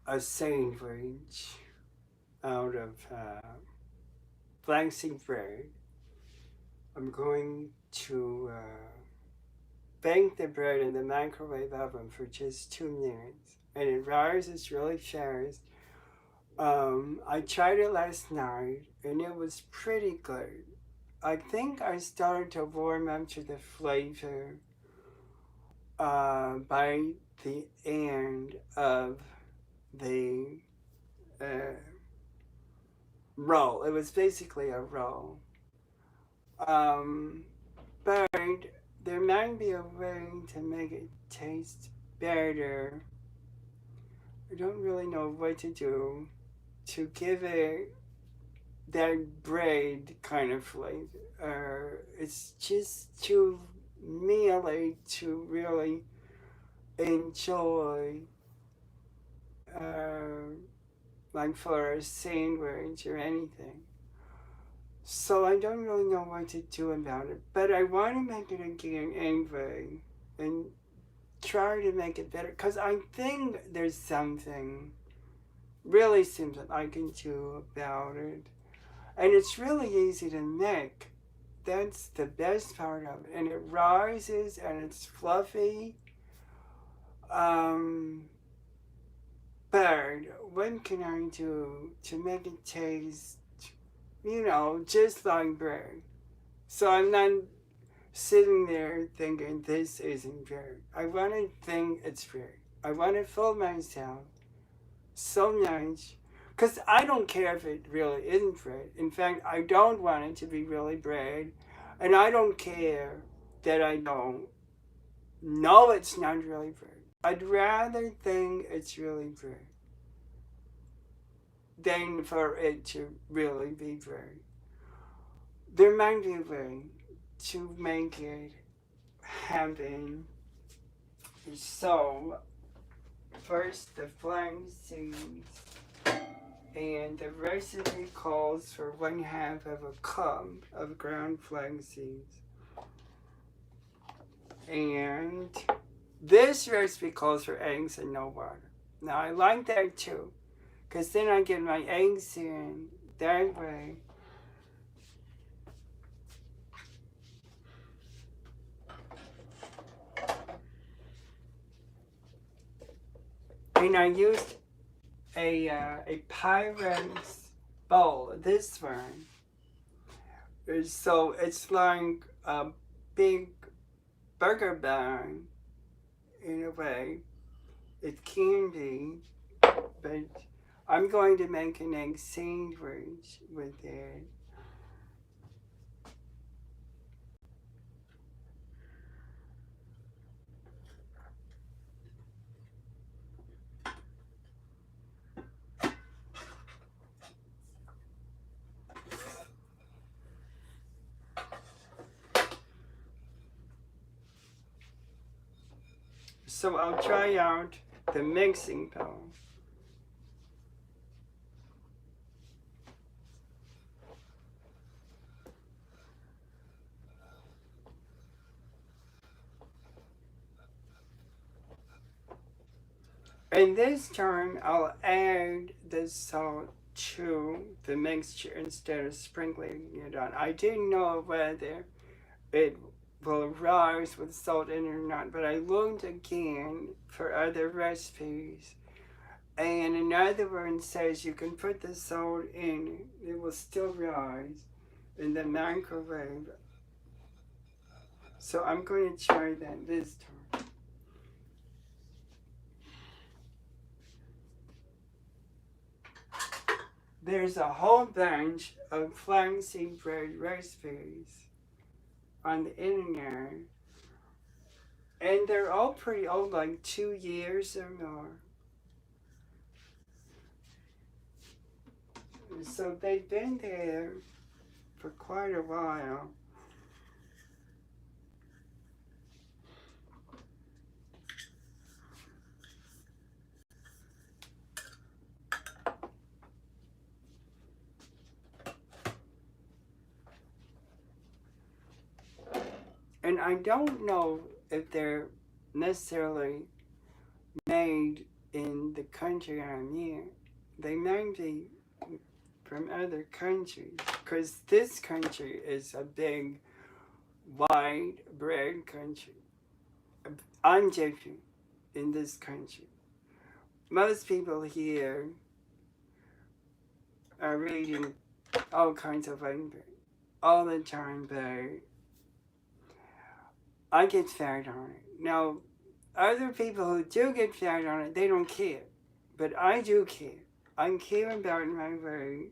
a sandwich out of flaxseed bread. I'm going to bake the bread in the microwave oven for just 2 minutes, and it rises really fast. I tried it last night, and it was pretty good. I think I started to warm up to the flavor by the end of the uh, roll. It was basically a roll. Um, but there might be a way to make it taste better. I don't really know what to do to give it that bread kind of flavor. It's just too mealy to really enjoy, uh, like for a sandwich or anything. So I don't really know what to do about it, but I want to make it again anyway and try to make it better because I think there's something really simple I can do about it. And it's really easy to make. That's the best part of it. And it rises and it's fluffy. Um, but what can I do to make it taste, just like bread? So I'm not sitting there thinking this isn't bread. I want to think it's bread. I want to fool myself so much because I don't care if it really isn't bread. In fact, I don't want it to be really bread, and I don't care that I don't know it's not really bread. I'd rather think it's really bread than for it to really be bread. There might be a way to make it happen. So, first the flax seeds, and the recipe calls for 1/2 of a cup of ground flax seeds. And this recipe calls for eggs and no water. Now I like that too, because then I get my eggs in that way. And I used a Pyrex bowl, this one. So it's like a big burger bun in a way. It can be, but I'm going to make an egg sandwich with it. So I'll try out the mixing bowl. And this time I'll add the salt to the mixture instead of sprinkling it on. I didn't know whether it will rise with salt in it or not, but I looked again for other recipes. And another one says you can put the salt in, it will still rise in the microwave. So I'm going to try that this time. There's a whole bunch of flaxseed bread recipes on the internet, and they're all pretty old, like 2 years or more. So they've been there for quite a while. And I don't know if they're necessarily made in the country I'm in. They might be from other countries, because this country is a big, wide bread country. I'm different in this country. Most people here are reading all kinds of language all the time, but I get fed on it. Now, other people who do get fed on it, they don't care. But I do care. I care about my word.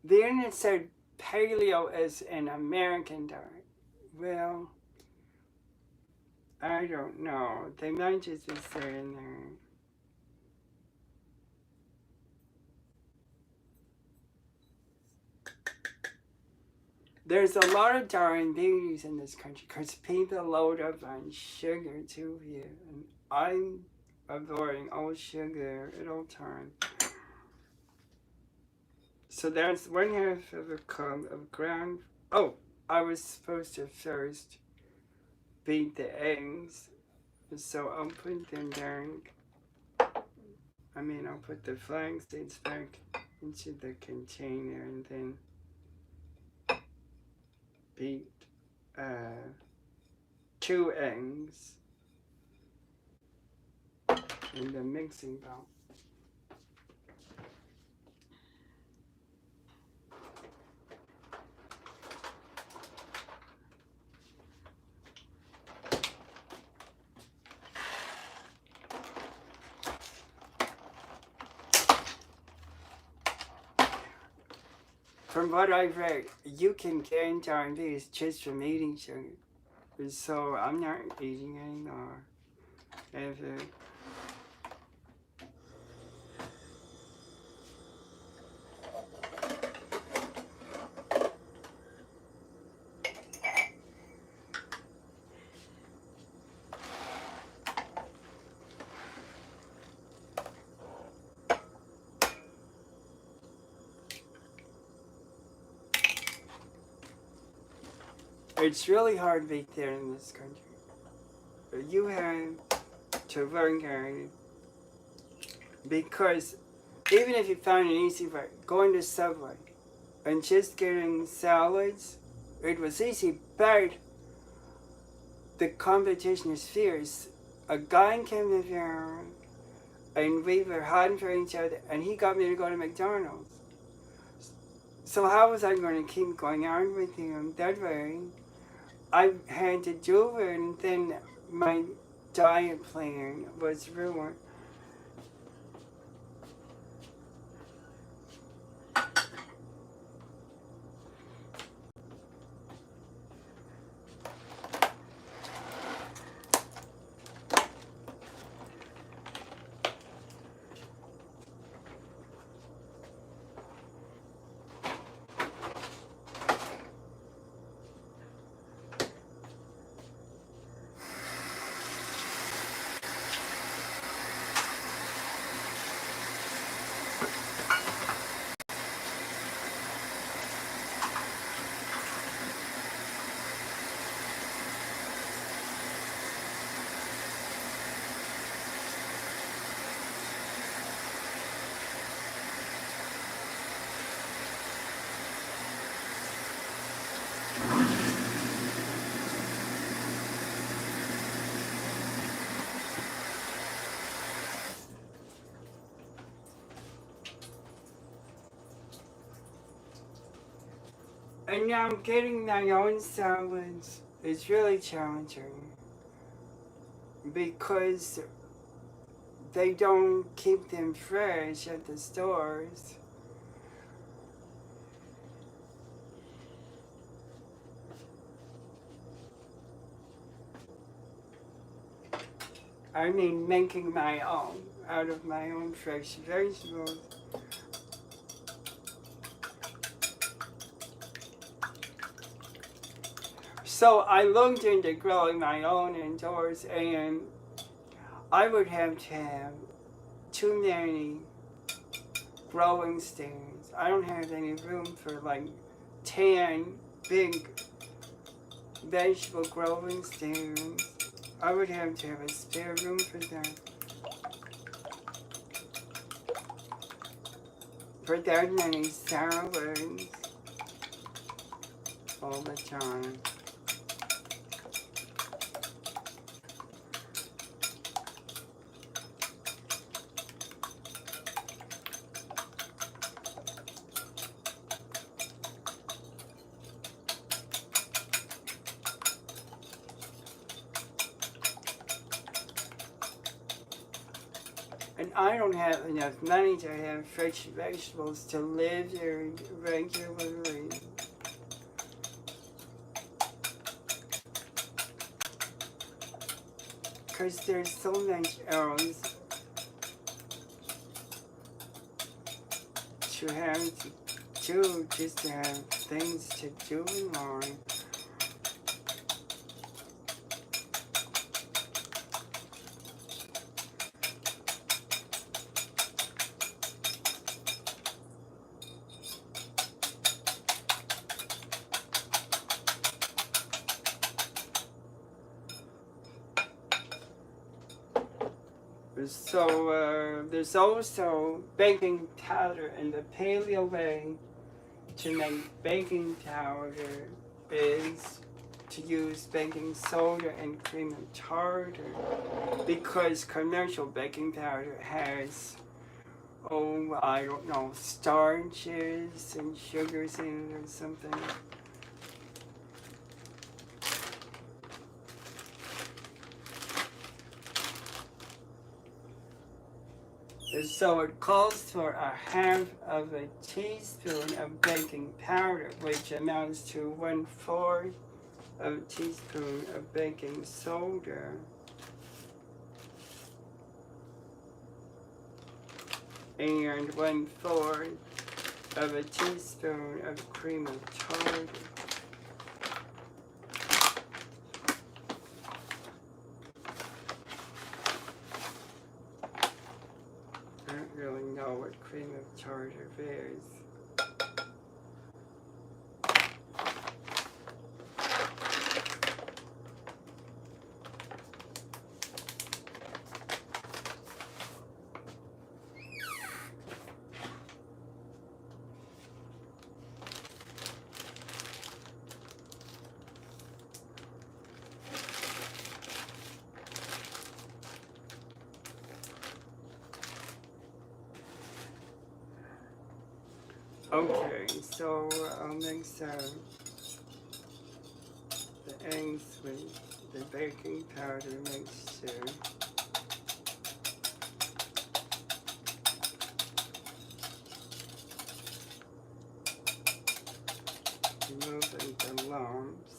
The internet said paleo is an American diet. Well, I don't know. They might just be saying that. There's a lot of diabetes in this country because people load up on sugar too here. And I'm avoiding all sugar at all times. So that's 1/2 of a cup of ground. Oh, I was supposed to first beat the eggs. So I'll put them down. I'll put the flax seeds back into the container and then beat 2 eggs in the mixing bowl. From what I've read, you can gain diabetes just from eating sugar. So I'm not eating anymore. Ever. It's really hard to be there in this country. You have to learn hard because even if you found an easy way, going to Subway and just getting salads, it was easy, but the competition is fierce. A guy came to town and we were hiding for each other and he got me to go to McDonald's. So how was I going to keep going on with him that way? I had to do it, and then my diet plan was ruined. And now getting my own salads is really challenging because they don't keep them fresh at the stores. I mean making my own out of my own fresh vegetables. So I looked into growing my own indoors, and I would have to have too many growing stands. I don't have any room for like 10 big vegetable growing stands. I would have to have a spare room for that. For that many salads all the time. And I don't have enough money to have fresh vegetables to live here regularly. Because there's so much else to have to do just to have things to do in life. So there's also baking powder, and the paleo way to make baking powder is to use baking soda and cream of tartar, because commercial baking powder has, oh, I don't know, starches and sugars in it or something. So it calls for a half of a teaspoon of baking powder, which amounts to 1/4 of a teaspoon of baking soda. And 1/4 of a teaspoon of cream of tartar. I don't really know what cream of tartar is. Okay, so I'll mix the eggs with the baking powder mixture. Removing the lumps.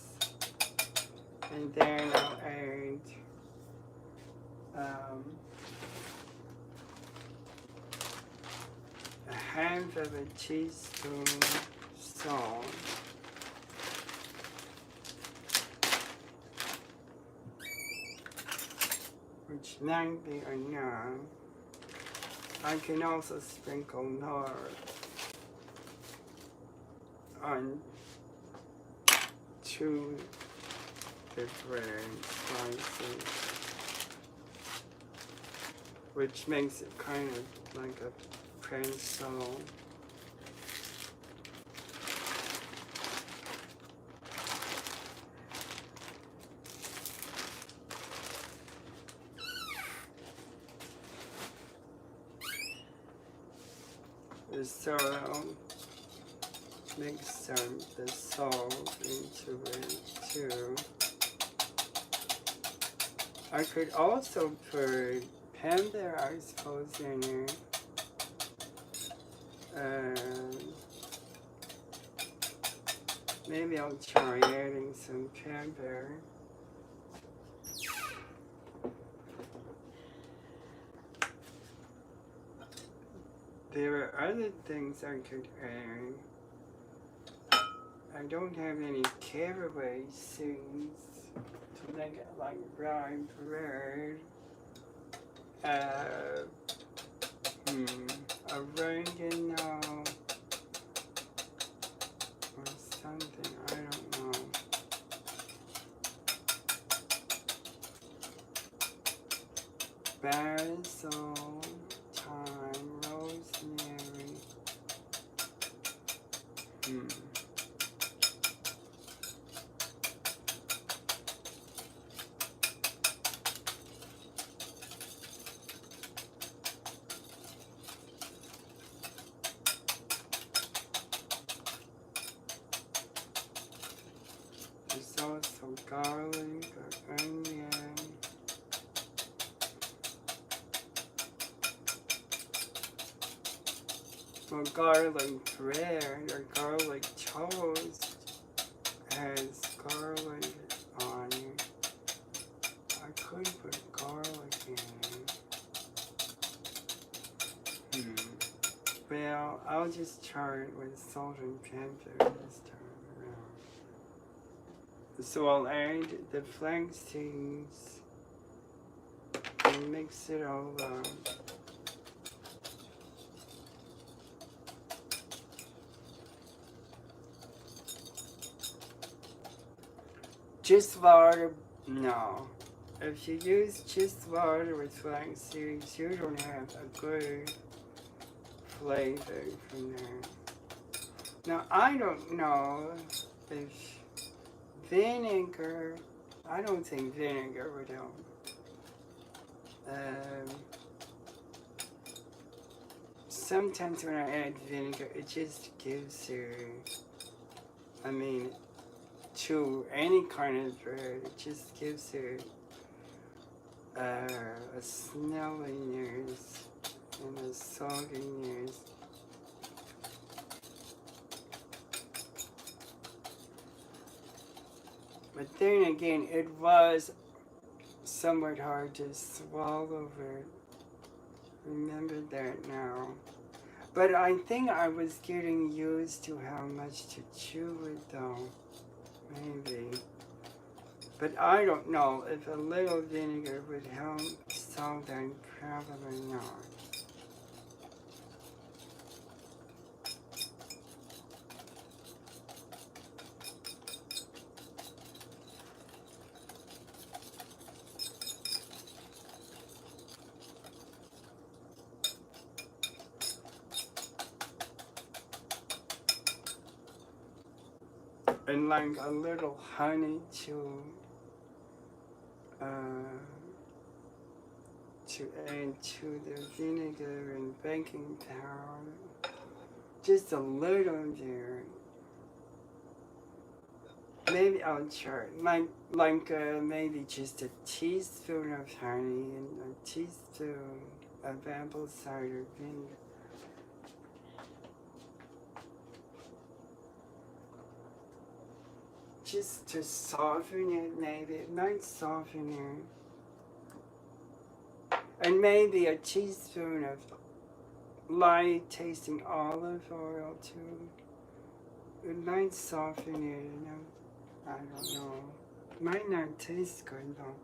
And then I'll add a half of a teaspoon salt. Which might be enough. I can also sprinkle more on to the bread slices, which makes it kind of like a pretzel. So I'll mix the salt into it too. I could also put pepper, I suppose, in it. Maybe I'll try adding some pepper. There are other things I could add. I don't have any caraway seeds to make it like brown bread. Uh, Oregano or something, I don't know. Basil, thyme, rosemary. There's also garlic or onion. Well, garlic bread or garlic toast has garlic on it. I could put garlic in it. Well, I'll just try it with salt and pepper this time around. So I'll add the flax seeds and mix it all up. Just water, no. If you use just water with flax seeds, you don't have a good flavor from there. Now, I don't know if vinegar, I don't think vinegar would help. Sometimes when I add vinegar, it just gives to any kind of bread, it just gives it a smelliness and a sogginess. But then again, it was somewhat hard to swallow it. Remember that now. But I think I was getting used to how much to chew it though. Maybe. But I don't know if a little vinegar would help solve that, probably not. And like a little honey to add to the vinegar and baking powder. Just a little there. Maybe I'll try. Maybe just a teaspoon of honey and a teaspoon of apple cider vinegar. Just to soften it, maybe. It might soften it. And maybe a teaspoon of light tasting olive oil too. It might soften it, I don't know. It might not taste good though.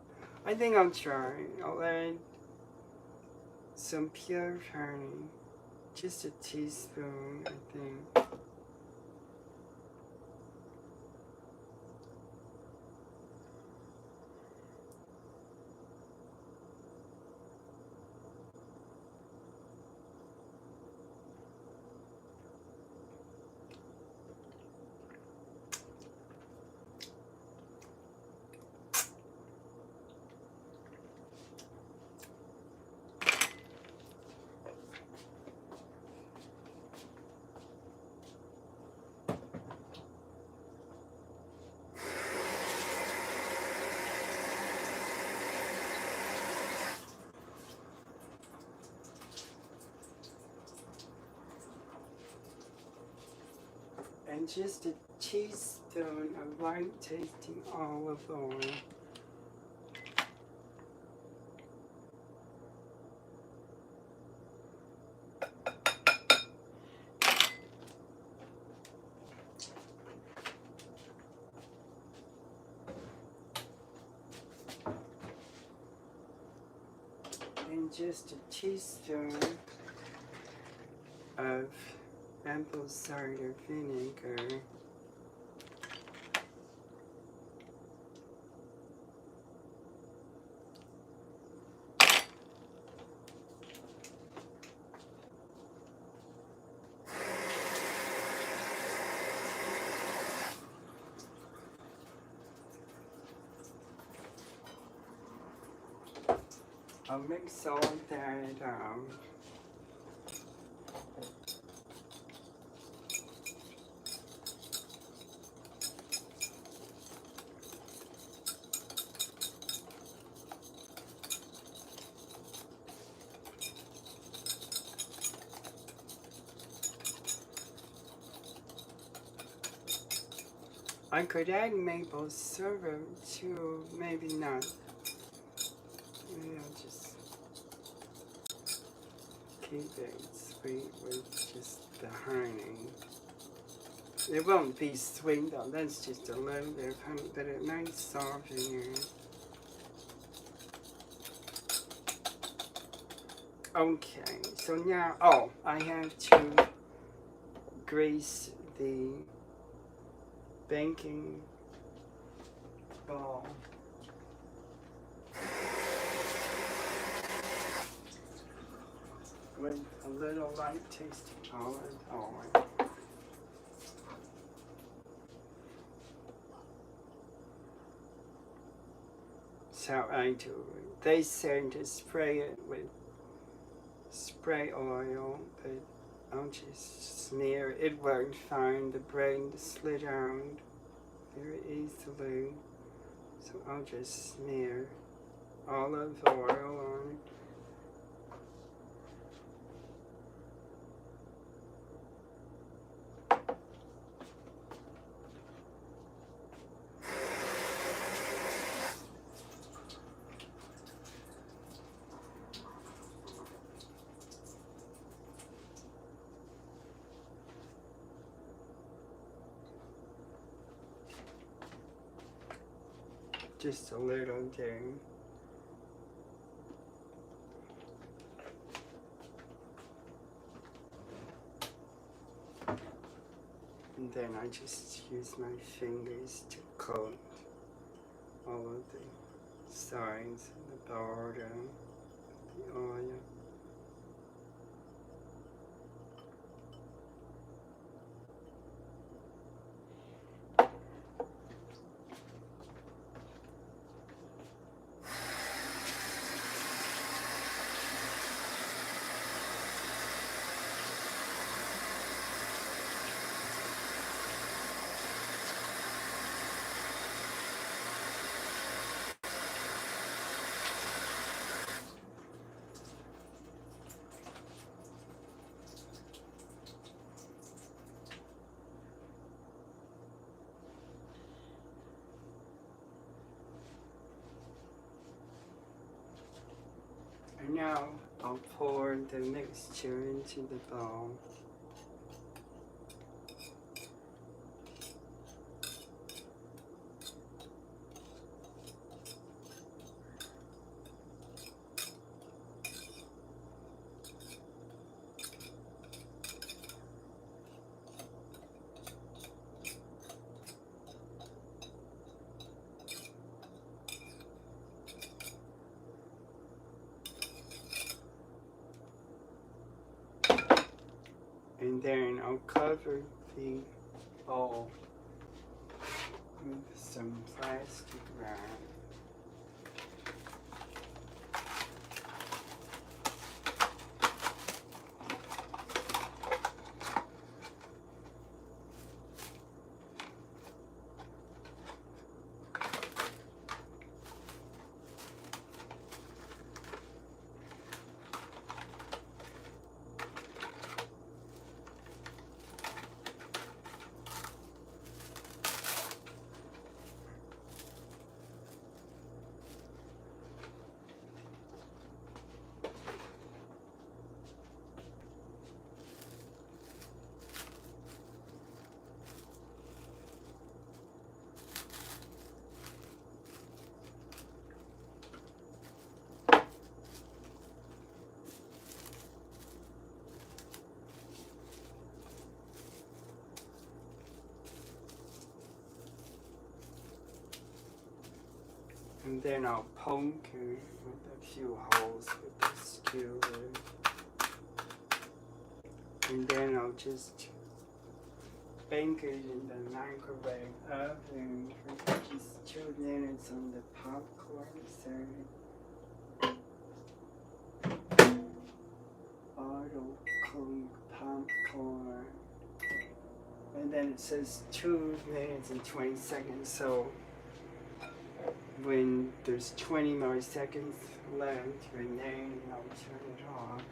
I think I'll try. I'll add some pure honey. Just a teaspoon, I think. And just a teaspoon of light tasting olive oil. just a teaspoon of apple cider vinegar. I'll mix all that I could add maple syrup too, maybe not. Maybe I'll just keep it sweet with just the honey. It won't be sweet though, that's just a little bit of honey, but it might soften it. Okay, so now, I have to grease the baking bowl. With a little light tasting olive oil. So I do. They say to spray it with spray oil, but I'll just smear. It worked fine. The bread slid out very easily. So I'll just smear olive oil on it. Just a little there. And then I just use my fingers to coat all of the sides and the border, the oil. And now I'll pour the mixture into the bowl. And then I'll cover the bowl with some plastic wrap. and then I'll poke it with a few holes with the skewer, and then I'll just bake it in the microwave oven for just 2 minutes on the popcorn side. Auto-cooked popcorn. And then it says 2 minutes and 20 seconds, so when there's 20 more seconds left remaining, I'll turn it off.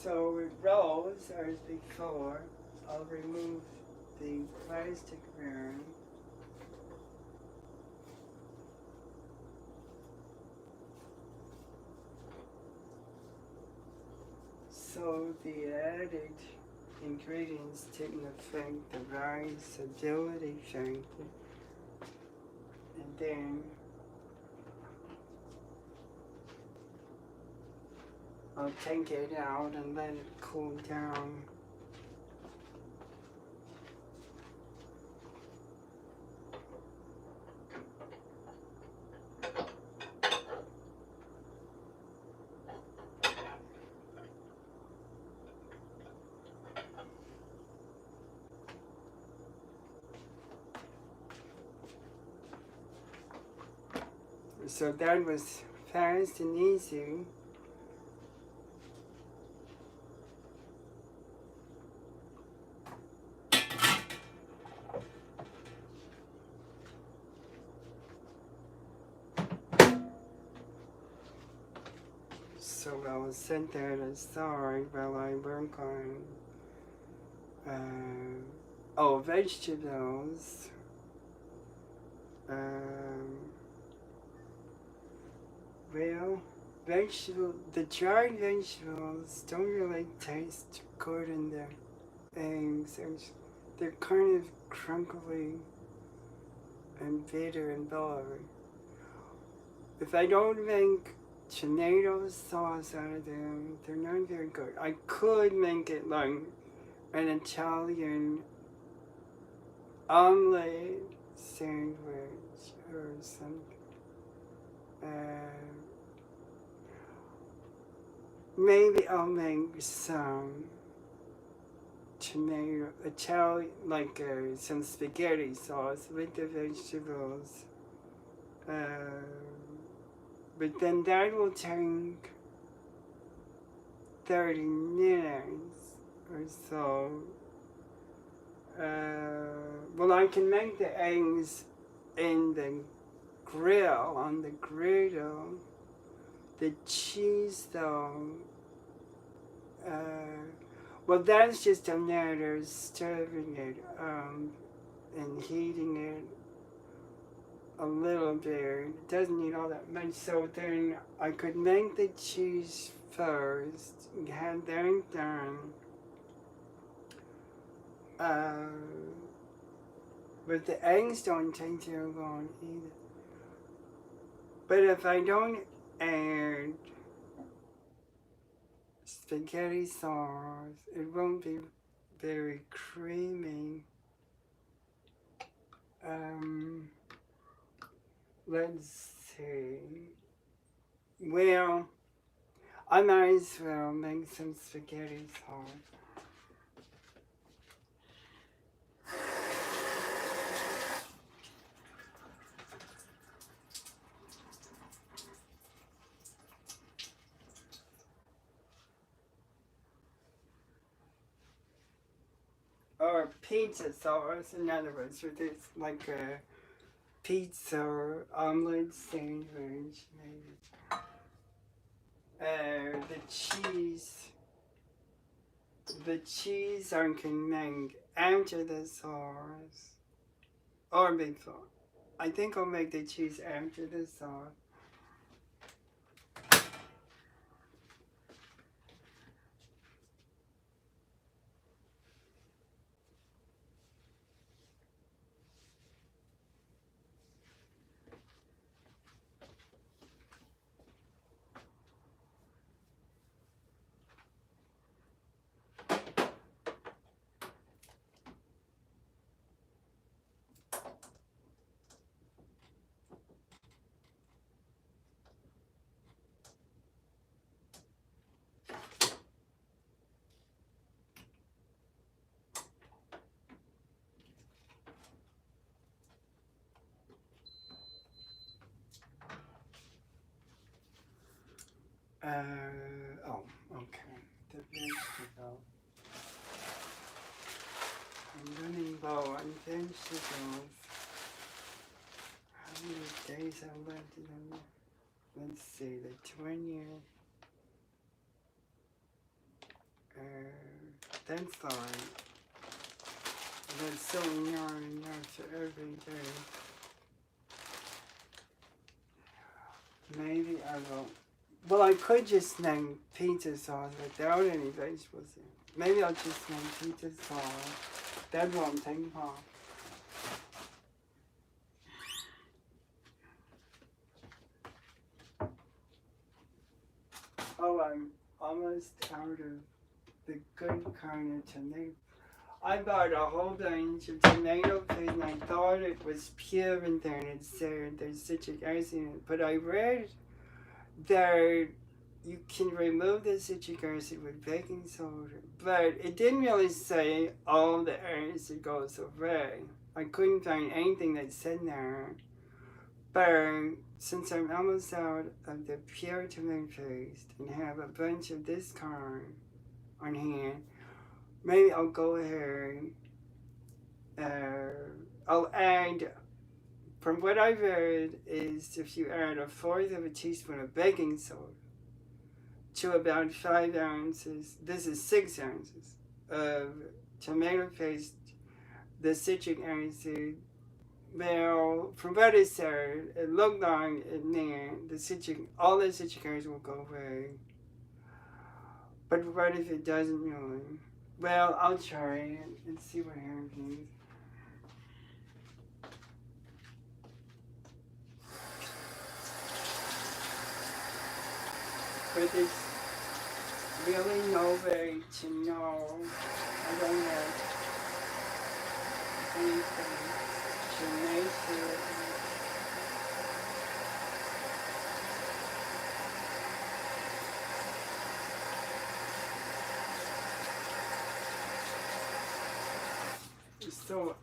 So it rolls as before. I'll remove the plastic wrap. So the added ingredients didn't affect the riseability factor. And then I'll take it out and let it cool down. So that was fast and easy. So I'll set that aside while I work on vegetables. Well, the dried vegetables don't really taste good in the eggs. They're kind of crunkly and bitter and blurry. If I don't make tomato sauce out of them, they're not very good. I could make it like an Italian omelet sandwich or something. Maybe I'll make some tomato, Italian, like some spaghetti sauce with the vegetables. But then that will take 30 minutes or so. Well, I can make the eggs in the grill, on the griddle. The cheese, though, Well, that's just a matter of stirring it and heating it a little bit. It doesn't need all that much. So then I could make the cheese first and have that done. Uh, but the eggs don't take too long either. But if I don't add spaghetti sauce, it won't be very creamy. Um, let's see. Well, I might as well make some spaghetti sauce. Or pizza sauce, in other words, with this like a pizza or omelet sandwich, maybe. The cheese I can make after the sauce or before. I think I'll make the cheese after the sauce. Oh, okay. The vegetable. I'm running low on vegetables. How many days are left in them? Let's see, the 20th. That's fine. That's so not enough for every day. Maybe I will. Well, I could just make pizza sauce without any vegetables in it. Maybe I'll just make pizza sauce. That won't take long. Oh, I'm almost out of the good kind of tomato. I bought a whole bunch of tomato paste and I thought it was pure and then it said there's citric acid in it. But I read that you can remove the citric acid with baking soda. But it didn't really say all the acid goes away. I couldn't find anything that said that. But since I'm almost out of the pure tomato paste and have a bunch of this kind on hand, maybe I'll go ahead. I'll add, from what I've read, is if you add 1/4 of a teaspoon of baking soda to about 5 ounces, this is 6 ounces of tomato paste, the citric acid. Well, from what it said, it looked like it meant all the citric acid will go away. But what if it doesn't really? Well, I'll try it and see what happens. But there's really no way to know. I don't have anything to make it. So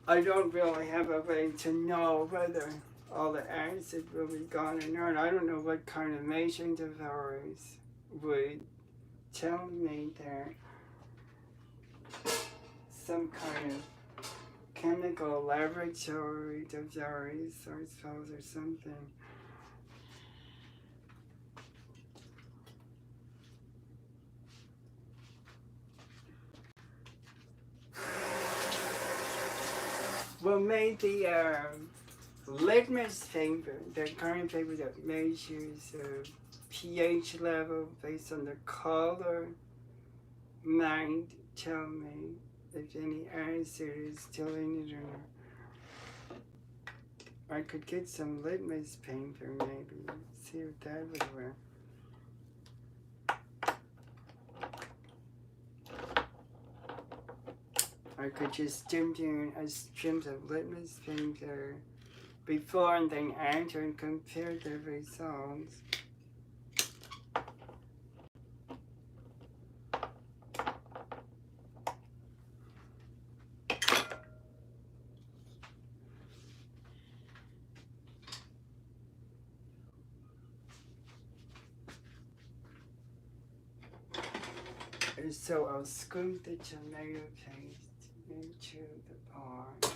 I don't really have a way to know whether all the acid will be gone or not. I don't know what kind of measuring device would tell me that some kind of chemical laboratory device, I suppose, or something. Well, made the litmus paper, the kind of paper that measures pH level based on the color, might tell me if any acid is still in it or not. I could get some litmus paper maybe, see if that would work. I could just dip in a strip of litmus paper before and then after and compare the results. And so I'll scoop the tomato paste into the pot.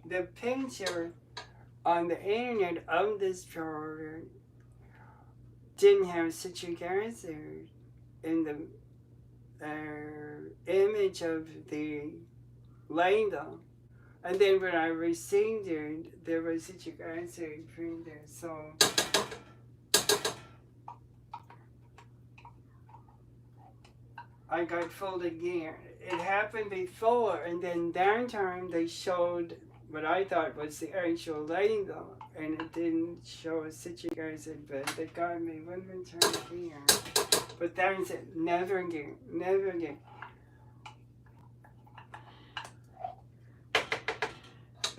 The picture on the internet of this powder didn't have citric acid in the image of the label. And then when I received it, there was citric acid printed. So I got fooled again. It happened before, and then that time they showed what I thought was the actual label, and it didn't show a citric acid, but they got me one more time again. But that's it. Never again. Never again.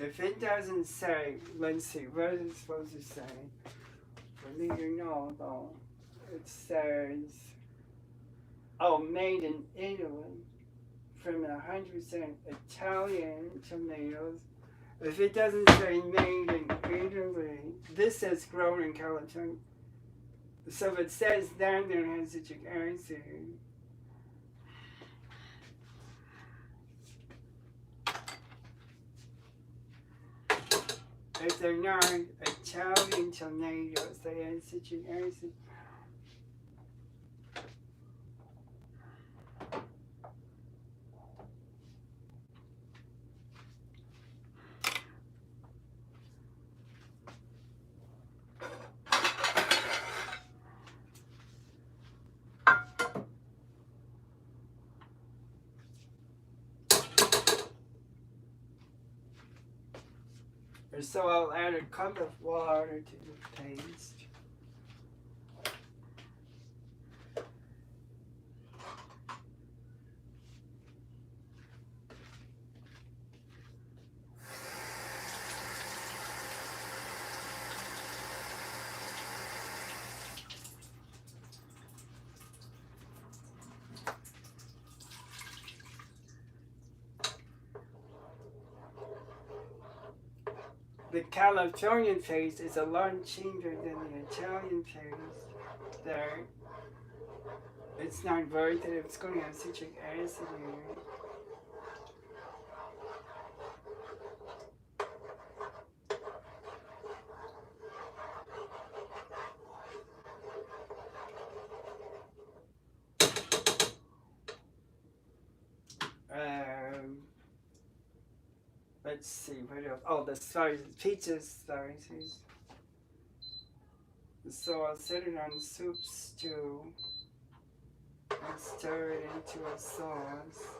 If it doesn't say, let's see, what is it supposed to say? For me to know, though, it says, oh, made in Italy from 100% Italian tomatoes. If it doesn't say made in Italy, this says grown in California. So if it says that, then it has citric acid. If they're not Italian tomatoes, they have citric acid. So I'll add a cup of water to the paste. The Californian paste is a lot cheaper than the Italian paste. There, it's not worth it. It's going to have citric acid in it. Let's see, what else? Oh, the spices, pizza spices. So I'll set it on soup stew and stir it into a sauce.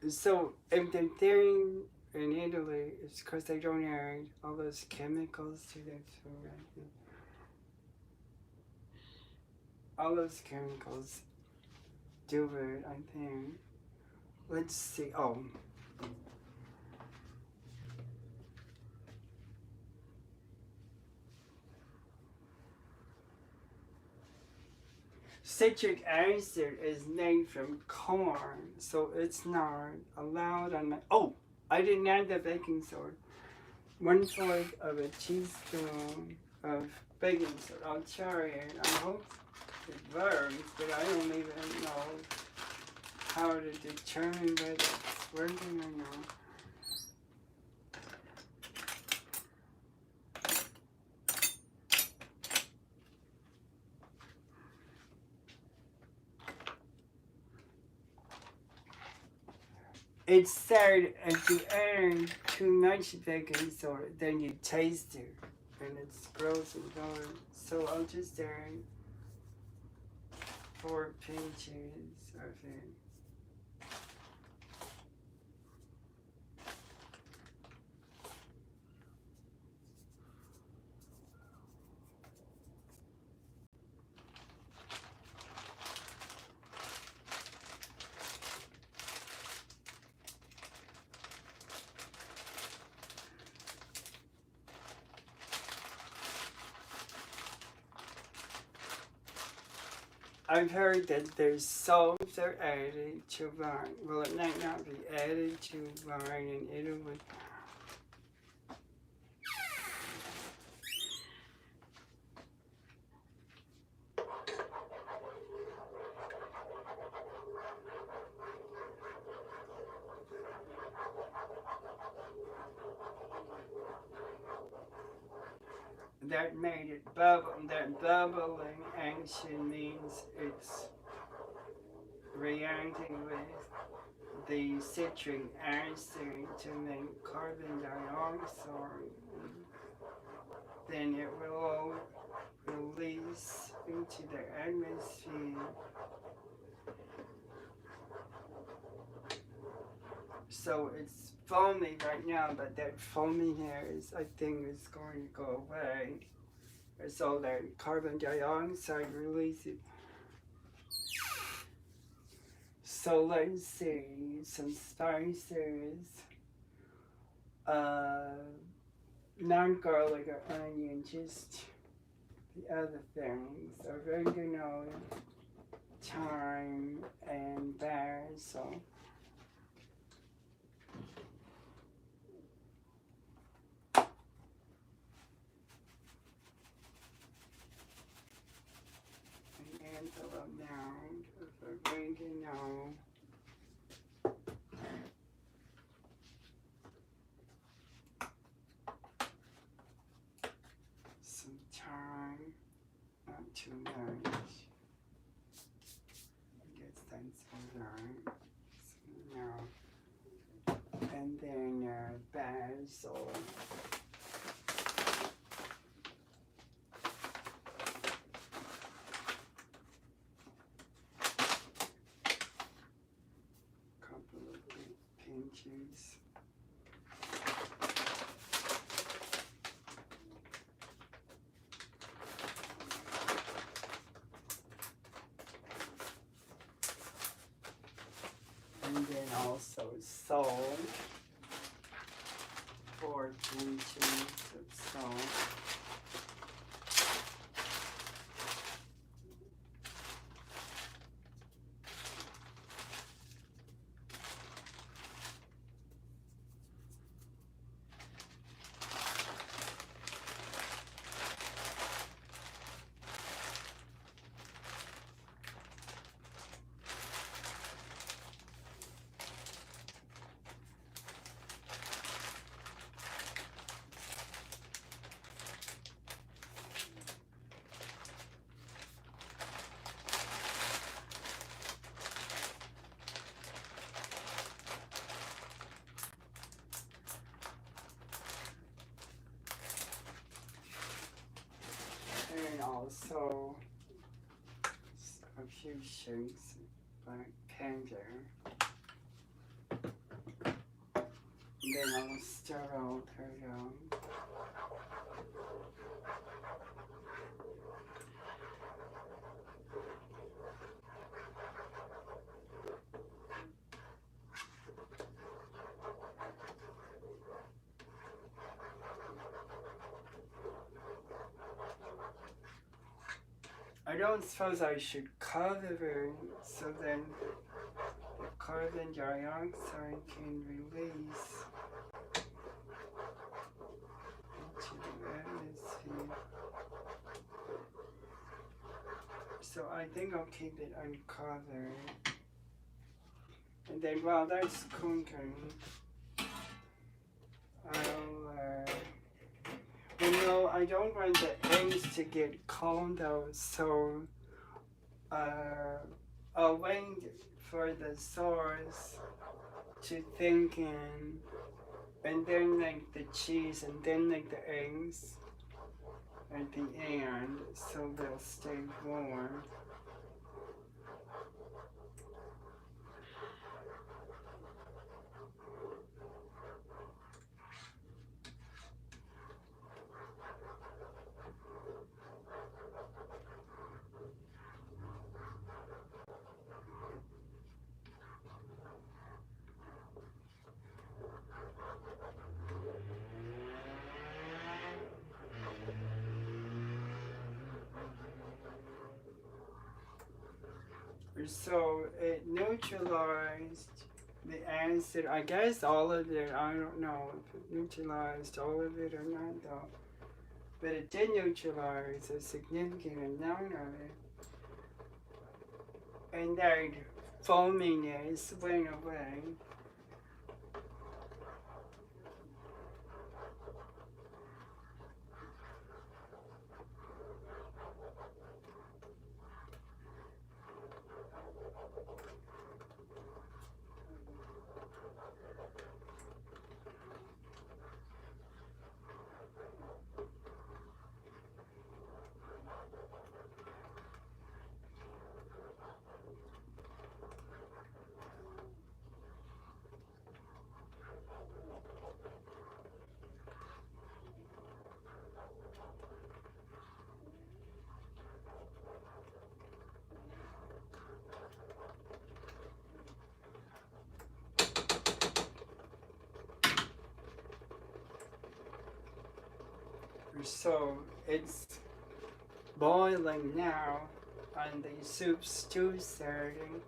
So if they're there in Italy, it's because they don't add all those chemicals to their food. All those chemicals do it, I think. Let's see. Oh. Citric acid is made from corn, so it's not allowed on my. Oh, I didn't add the baking soda. 1/4 of a teaspoon of baking soda. I'll try it. I hope it works, but I don't even know how to determine whether it's working or not. It said if you add too much baking soda, then you taste it, and it's gross and bad. So I'll just add 4 pinches of it. I've heard that there's salts are added to wine. Well, it might not be added to wine in Italy. That made it bubble. That bubbling action means it's reacting with the citric acid to make carbon dioxide. Then it will release into the atmosphere. So it's foamy right now, but that foaminess, I think, is going to go away. So that carbon dioxide releases. So let's see, some spices, not garlic or onion, just the other things, oregano, thyme, and basil. And a amount of oregano. Some thyme, not too much. I guess that's alright. So now, and then basil. Couple of big pinches. And then also salt, 4 pinches of salt. And also a few shakes of black pepper. Then I'll start out her down. I don't suppose I should cover so then the carbon dioxide can release into the atmosphere. So I think I'll keep it uncovered. And then while that's cooking, I don't want the eggs to get cold out, so I'll wait for the sauce to thicken, and then like the cheese, and then like the eggs at the end, so they'll stay warm. So it neutralized the acid. I guess all of it. I don't know if it neutralized all of it or not though. But it did neutralize a significant amount of it. And that foaminess went away. So it's boiling now, and the soup stew's starting.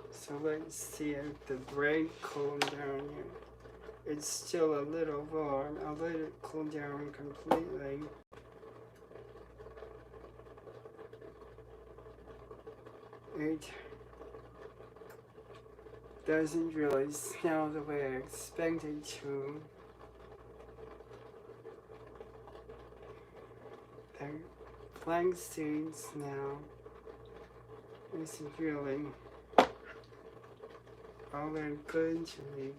So let's see if the bread cooled down yet. It's still a little warm. I'll let it cool down completely. It doesn't really smell the way I expected to. The flag seeds now isn't really all that good to me.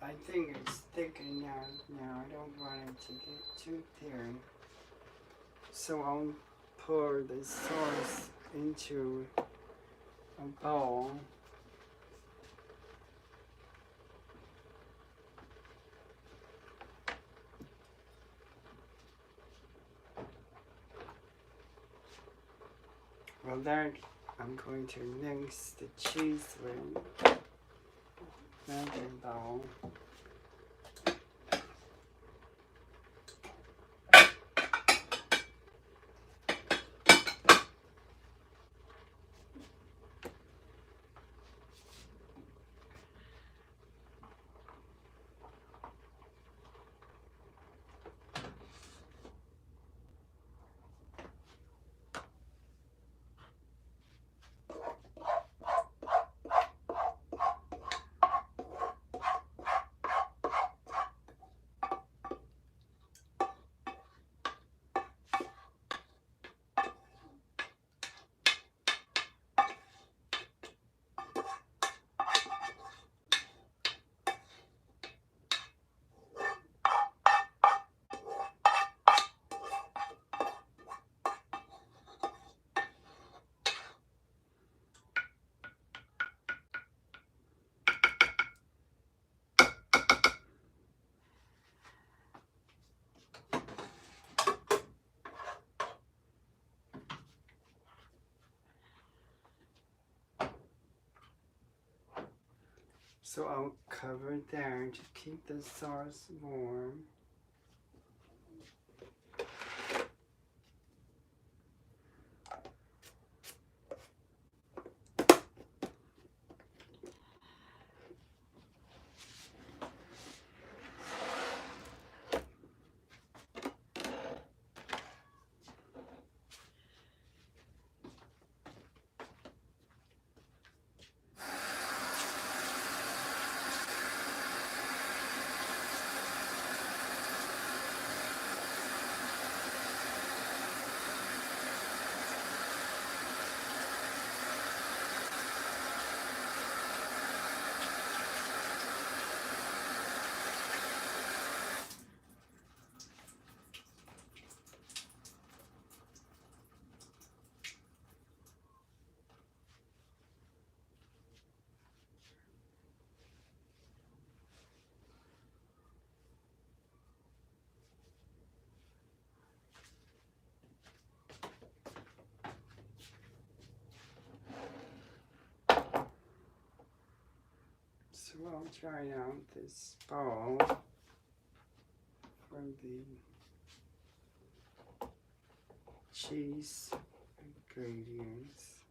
I think it's thick enough now. I don't want it to get too thin. So I'll pour the sauce into a bowl. Well, that I'm going to mix the cheese with another bowl. So I'll cover it there to keep the sauce warm. So I'll try out this bowl for the cheese ingredients,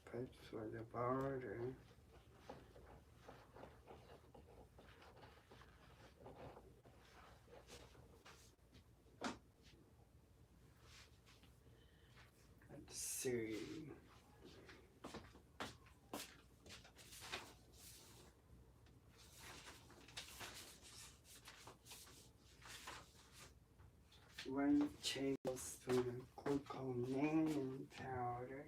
but for the border, let's see. One tablespoon of glucosamine powder.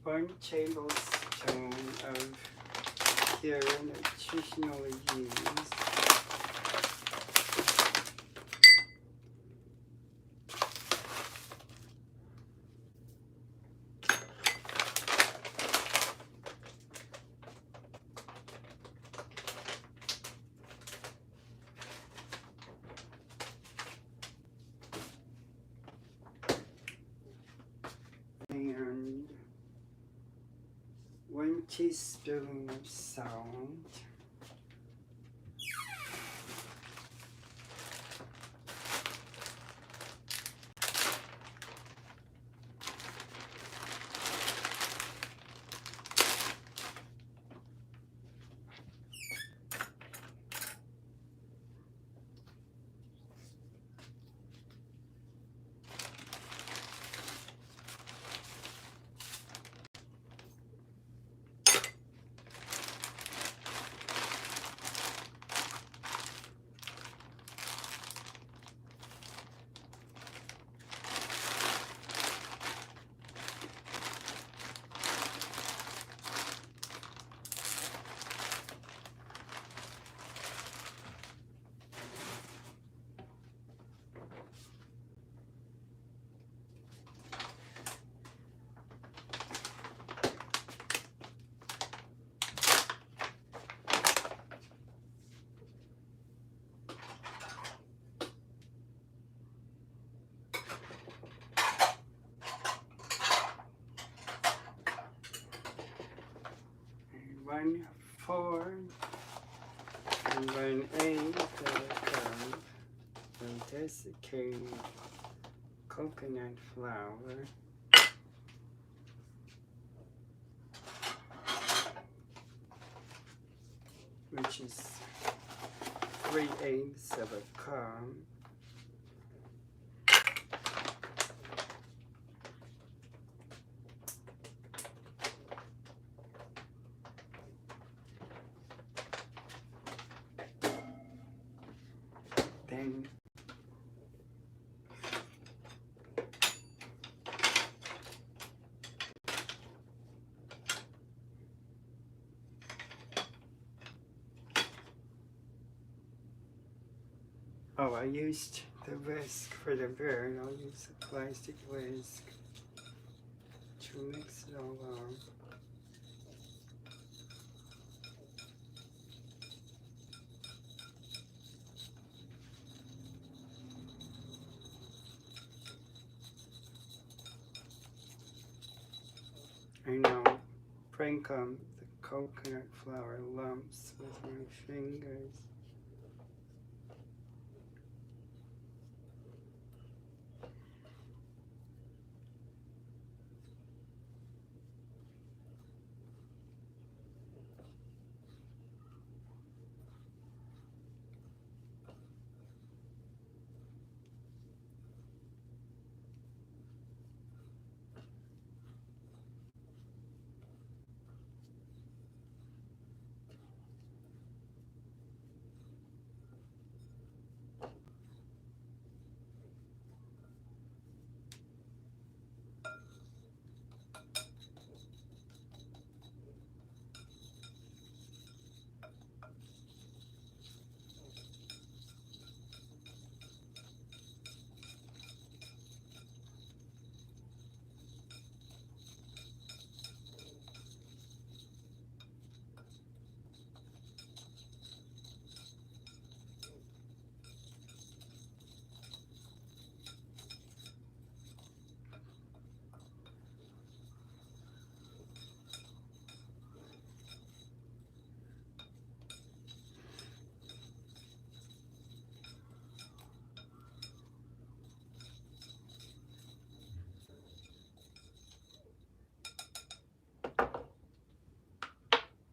1 tablespoon of pure nutritional yeast. And 1 teaspoon of salt. And 1/4 and 1/8 cup of desiccated coconut flour, which is 3/8 of a cup. Then I used the whisk for the bird. I'll use a plastic whisk to mix it all up. I now break up the coconut flour lumps with my fingers.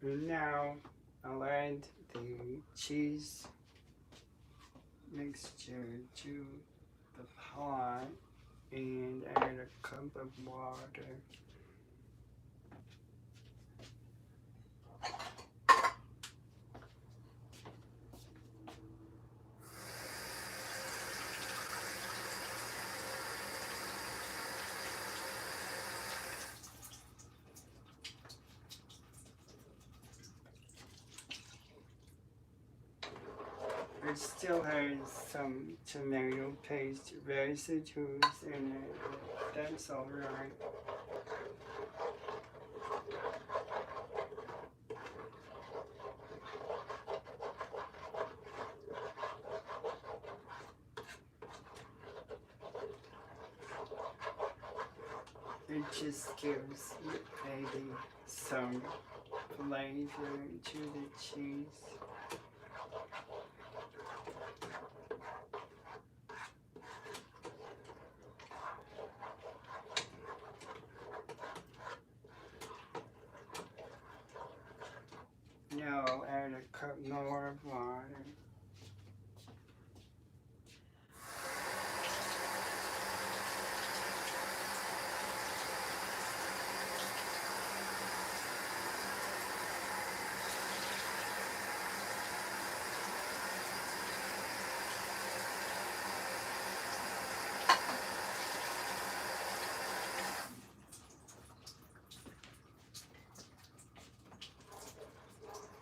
And now I'll add the cheese mixture to the pot and add a cup of water. it still has some tomato paste residues in it. That's alright. It just gives maybe some flavor to the cheese. Now I'll add a cup more of water.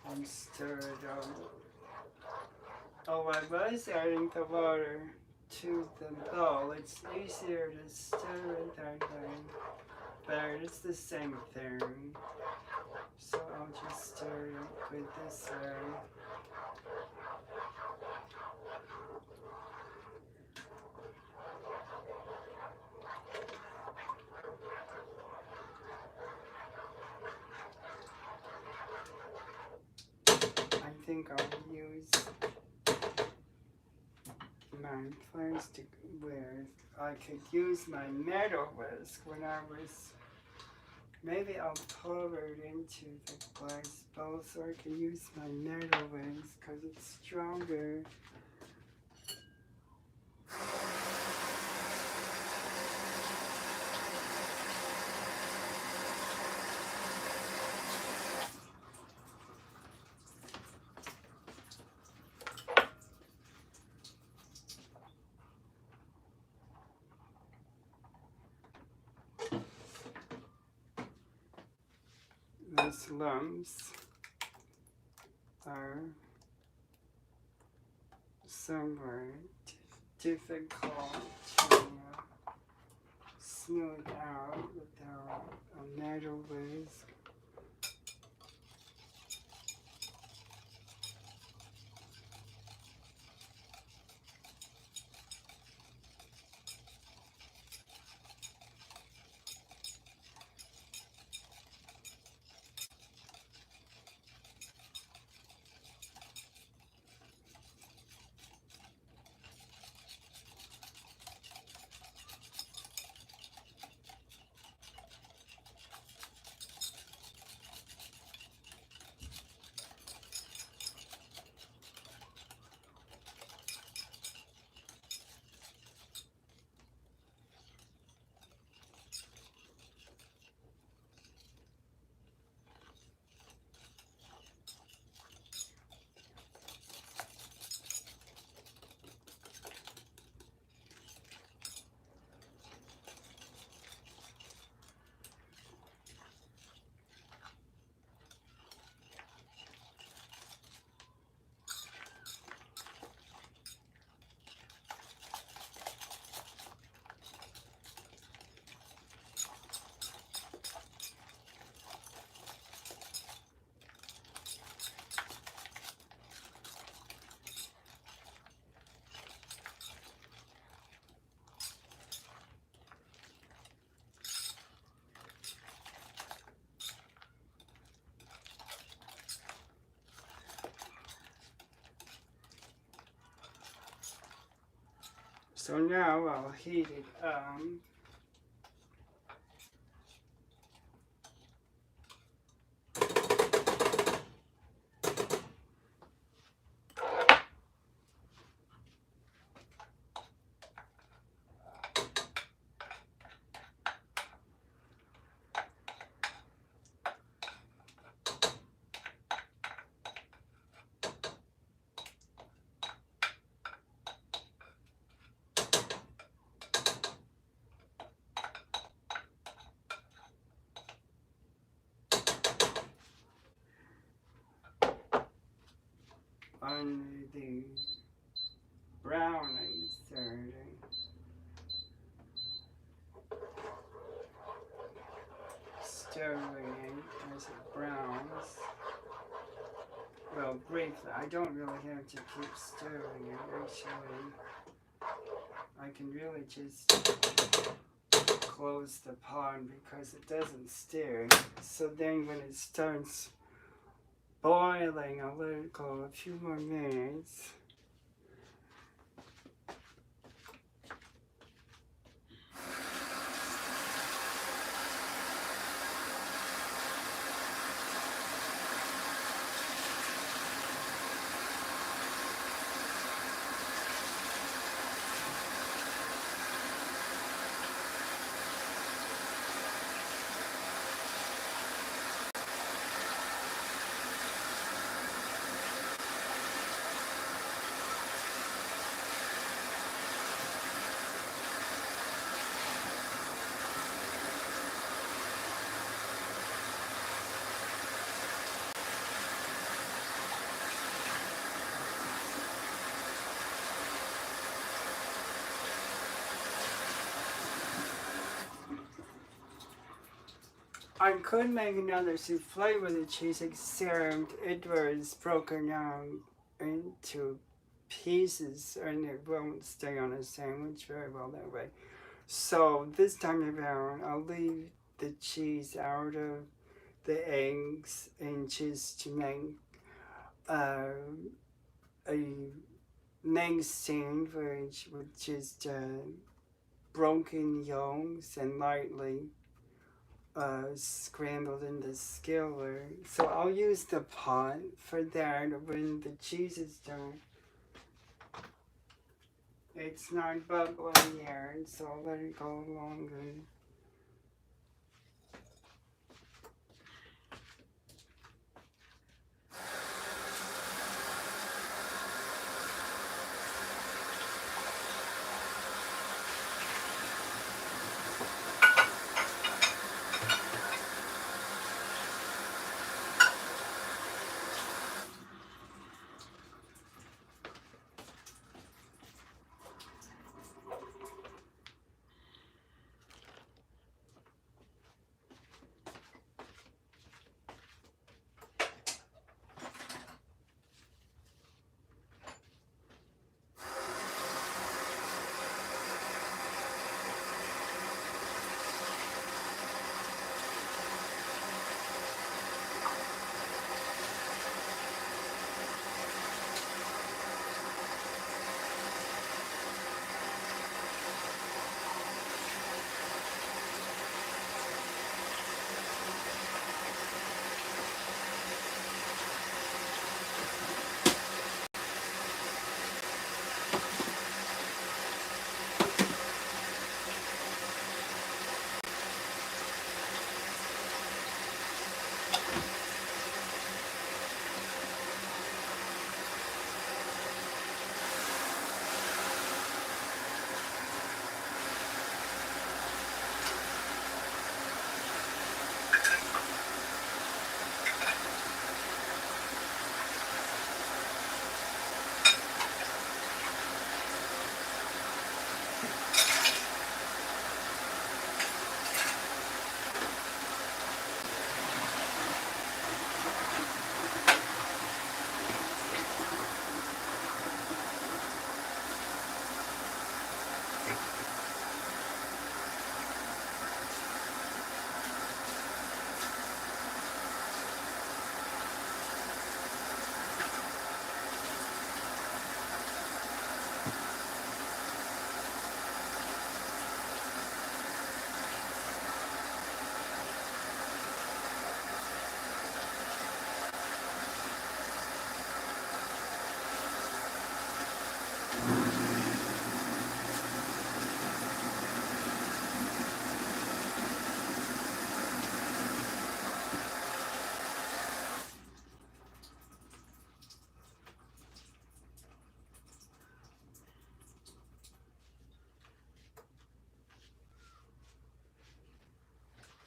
And stir it up. Oh, I was adding the water to the bowl. It's easier to stir it that way, but it's the same thing. So I'll just stir it with this way. I think I'll use my plastic whisk. I could use my metal whisk when I was. Maybe I'll pour it into the glass bowl so I can use my metal whisk because it's stronger. These lumps are somewhat difficult to smooth out without a metal whisk. So now I'll heat it up. On the browning starting. Stirring it as it browns. Well, briefly, I don't really have to keep stirring it, actually. I can really just close the pot because it doesn't stir. So then when it starts boiling, I'll let it go a few more minutes. I could make another souffle with the cheese, except it was broken down into pieces and it won't stay on a sandwich very well that way. So this time around, I'll leave the cheese out of the eggs and just to make a egg sandwich with just broken yolks and lightly scrambled in the skillet. So I'll use the pot for that when the cheese is done. It's not bubbling yet, so I'll let it go longer.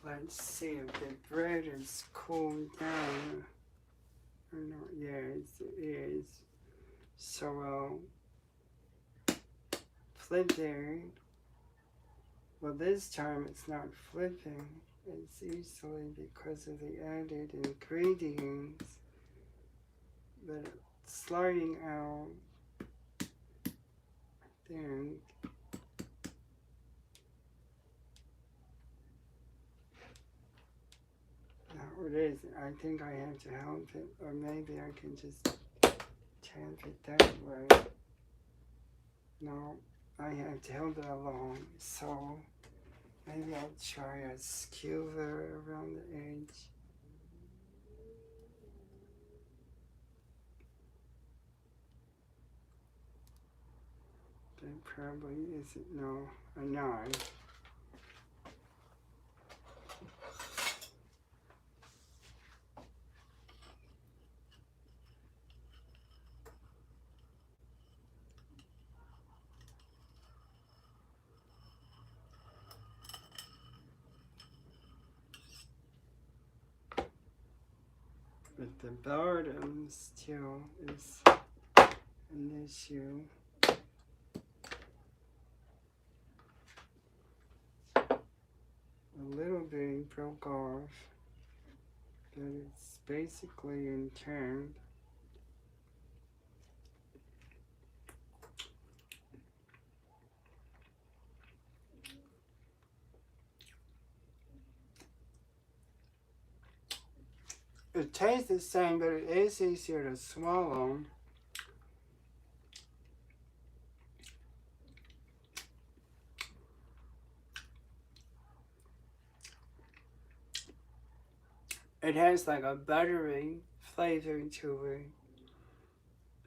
Let's see if the bread is cooled down or not. Yes, it is. So I'll flip there. Well, this time it's not flipping. It's easily because of the added ingredients, but it's sliding out. Then now it is. I think I have to help it, or maybe I can just tap it that way. No, I have to help it along. So maybe I'll try a skewer around the edge. That probably isn't, no, a knife. But the bottom still is an issue. A little bit broke off, but it's basically intact. It tastes the same, but it is easier to swallow. It has like a buttery flavor to it.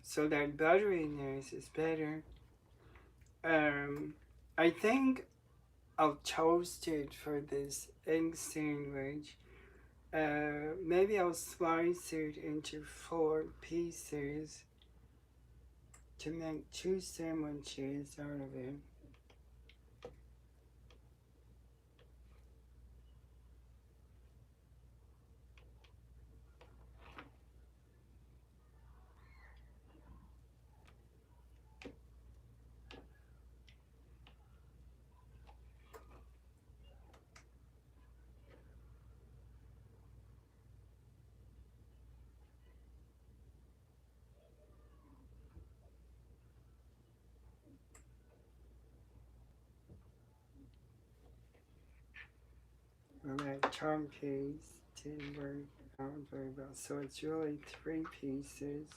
So that butteriness is better. I think I'll toast it for this egg sandwich. Maybe I'll slice it into 4 pieces to make 2 sandwiches out of it. Well, that top piece didn't work out very well, so it's really 3 pieces.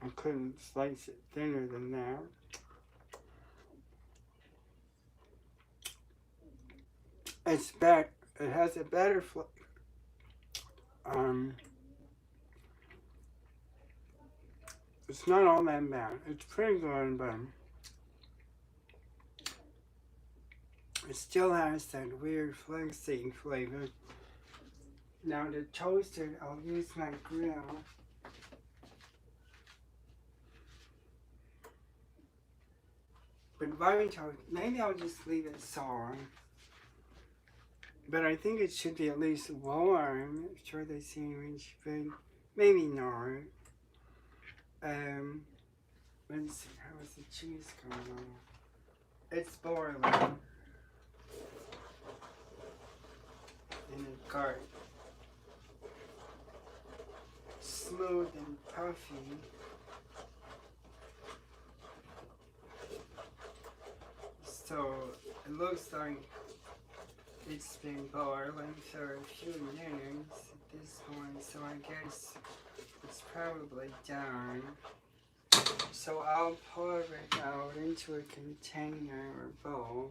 I couldn't slice it thinner than that. It's better. It has a better flavor. It's not all that bad. It's pretty good, but it still has that weird flaxseed flavor. Now to toast it, I'll use my grill. But while we toast, maybe I'll just leave it sour. But I think it should be at least warm for the sandwich, but maybe not. Let's see, how is the cheese coming on? It's boiling. And it got smooth and puffy. So it looks like it's been boiling for a few minutes at this point, so I guess it's probably done. So I'll pour it out into a container or bowl.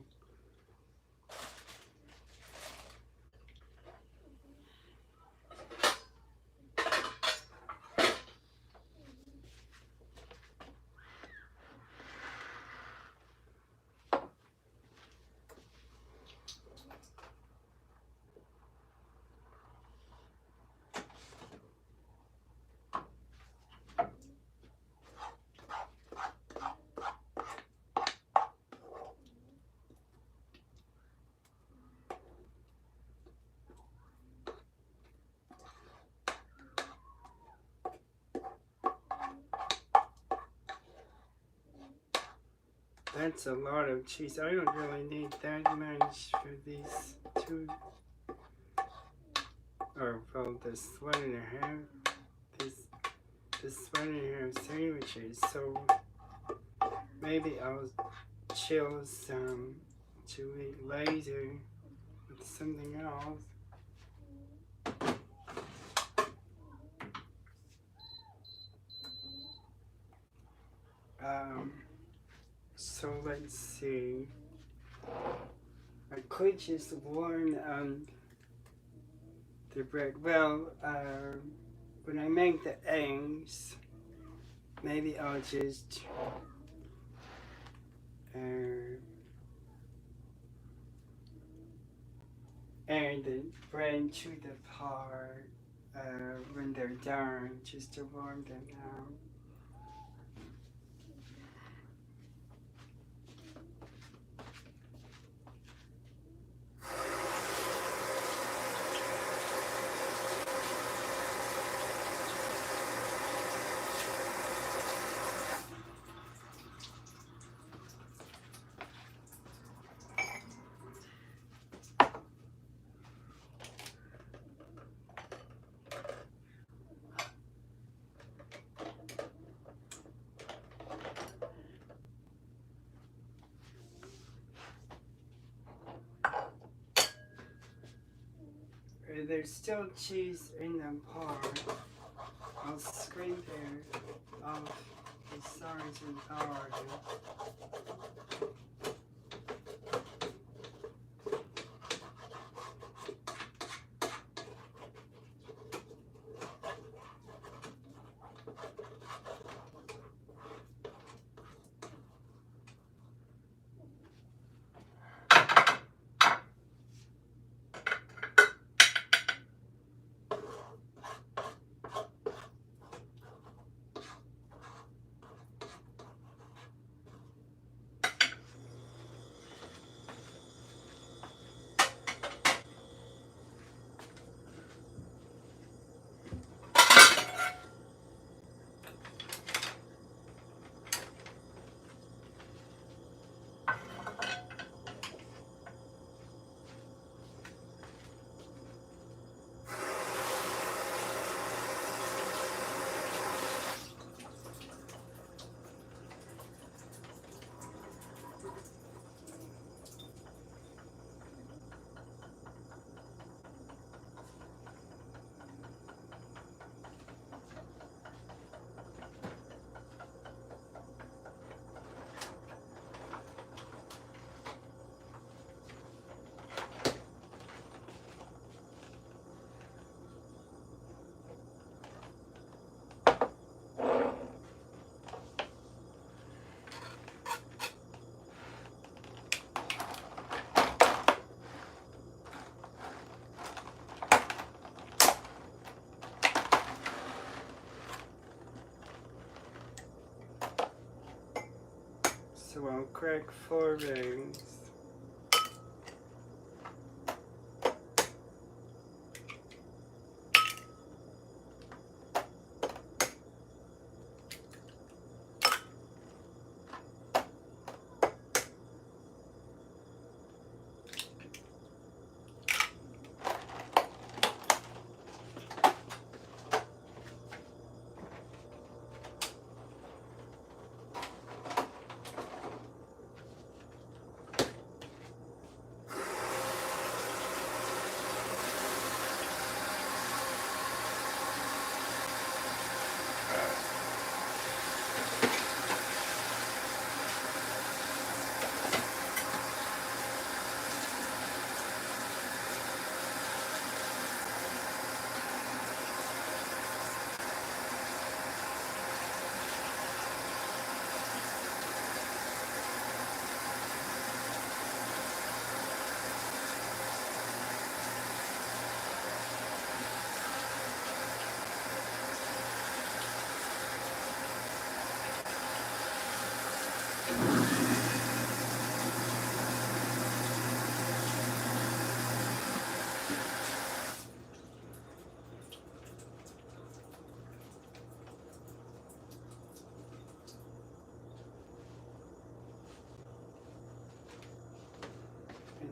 That's a lot of cheese. I don't really need that much for these two, or well, this 1.5, this 1.5 sandwiches. So maybe I'll chill some to eat later with something else. Um, so let's see. I could just warm the bread. Well, when I make the eggs, maybe I'll just add the bread to the pot when they're done, just to warm them out. There's still cheese in the pot. I'll scrape it off the sides and part. So I'll crack 4 eggs.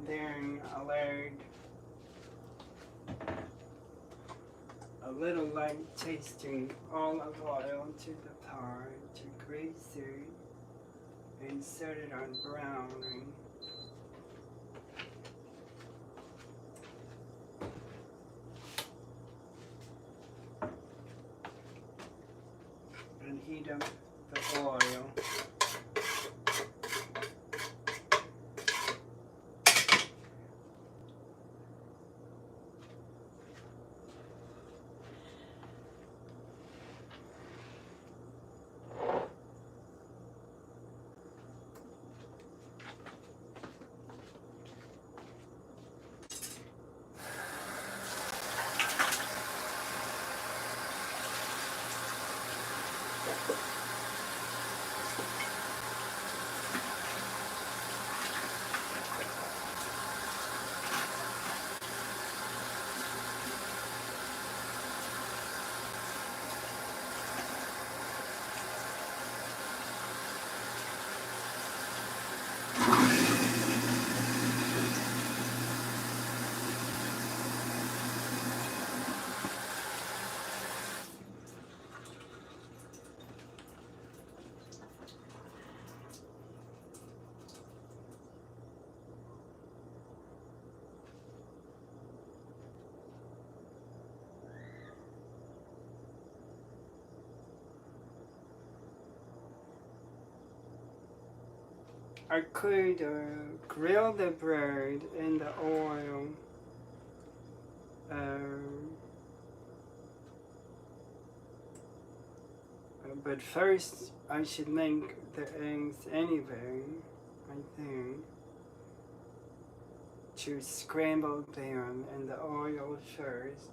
then I'll add a little light tasting olive oil to the pot to grease it and set it on browning. And heat up the oil. I could grill the bread in the oil, but first I should make the eggs anyway, I think, to scramble them in the oil first.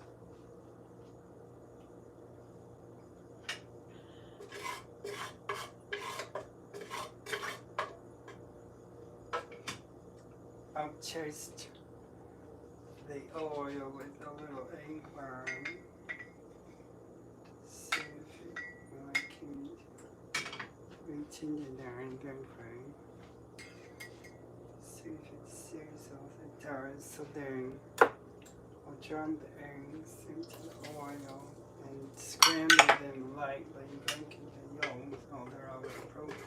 I'll taste the oil with a little egg white. See if I can reach into there and go for it. See if it sizzles. It does. So then I'll drop the eggs into the oil and scramble them lightly, breaking the yolks. Oh, they're already broken.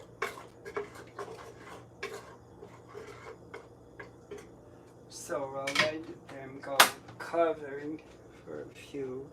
So I'll let them go covered for a few.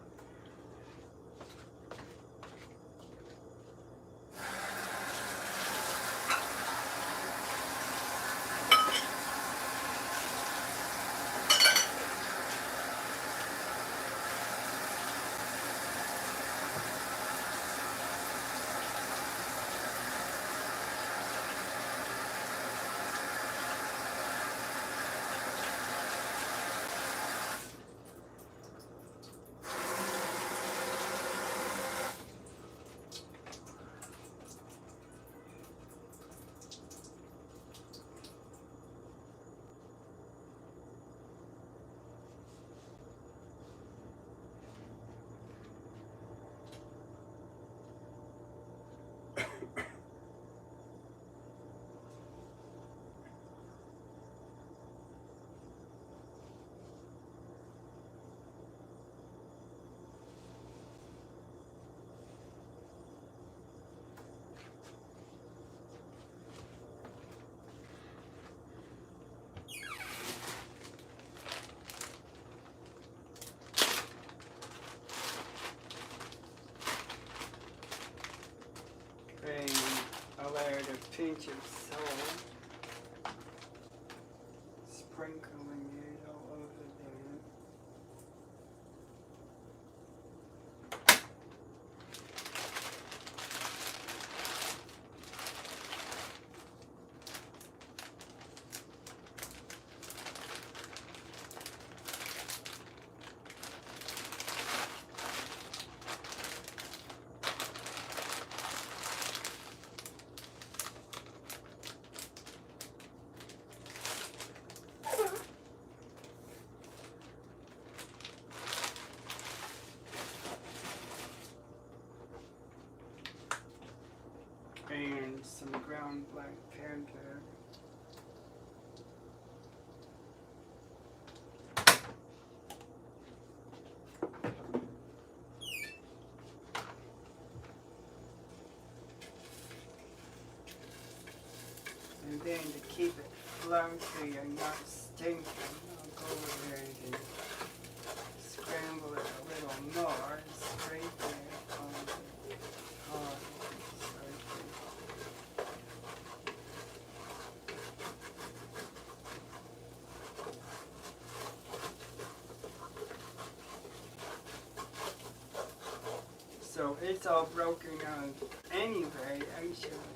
And I'll add a pinch of salt, sprinkling it all over there. And some ground black pepper. And then to keep it fluffy and not stinking, I'll go ahead and scramble it a little more, scrape it on the top. So it's all broken out anyway, actually.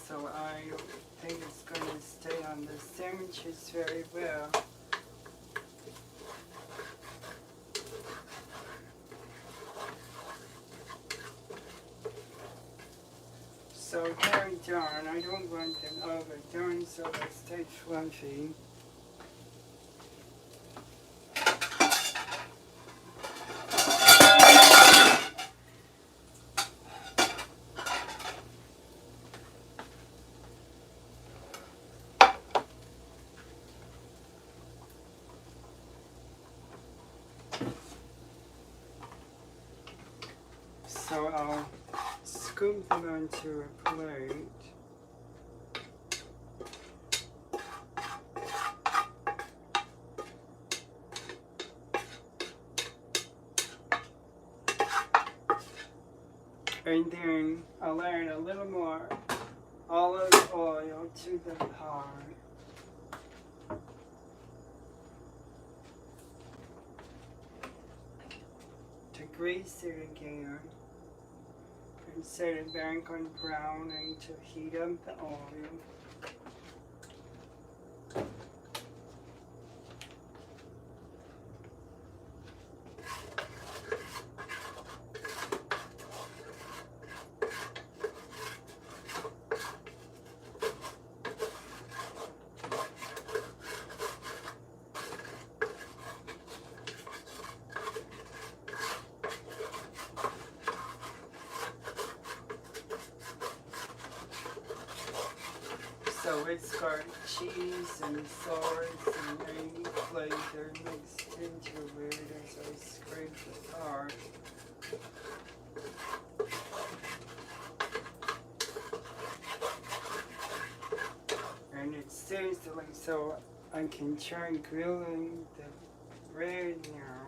So I think it's going to stay on the sandwiches very well. So they're done. I don't want them overdone, so they stay fluffy. So I'll scoop them onto a plate. And then I'll add a little more olive oil to the pot. To grease it again. And set it back on browning to heat up the oil. So it's got cheese and sauce and egg flavor mixed into it as I scrape the part. And it's sizzling, so I can try grilling the bread now.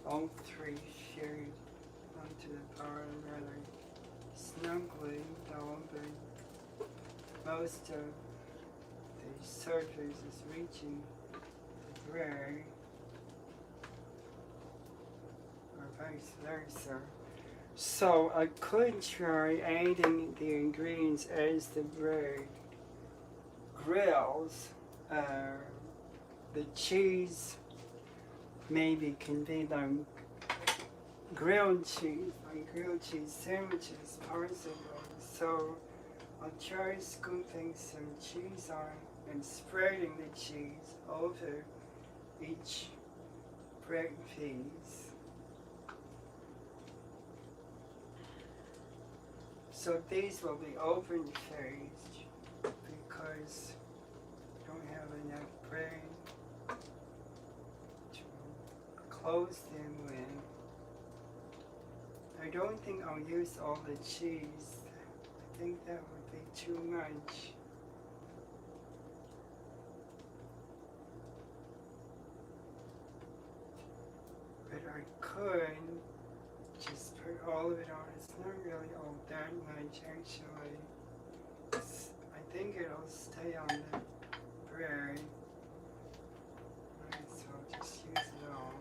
All three shared onto the bar rather snugly, though, but most of the surface is reaching the bread, or vice versa. So I could try adding the ingredients as the bread grills. The cheese maybe can be like grilled cheese sandwiches possibly. So I'll try scooping some cheese on and spreading the cheese over each bread piece. So these will be open faced because I don't have enough bread to close them with. I don't think I'll use all the cheese. I think that would be too much. But I could just put all of it on. It's not really all that much actually. I think it'll stay on the bread. Alright, so I'll just use it all.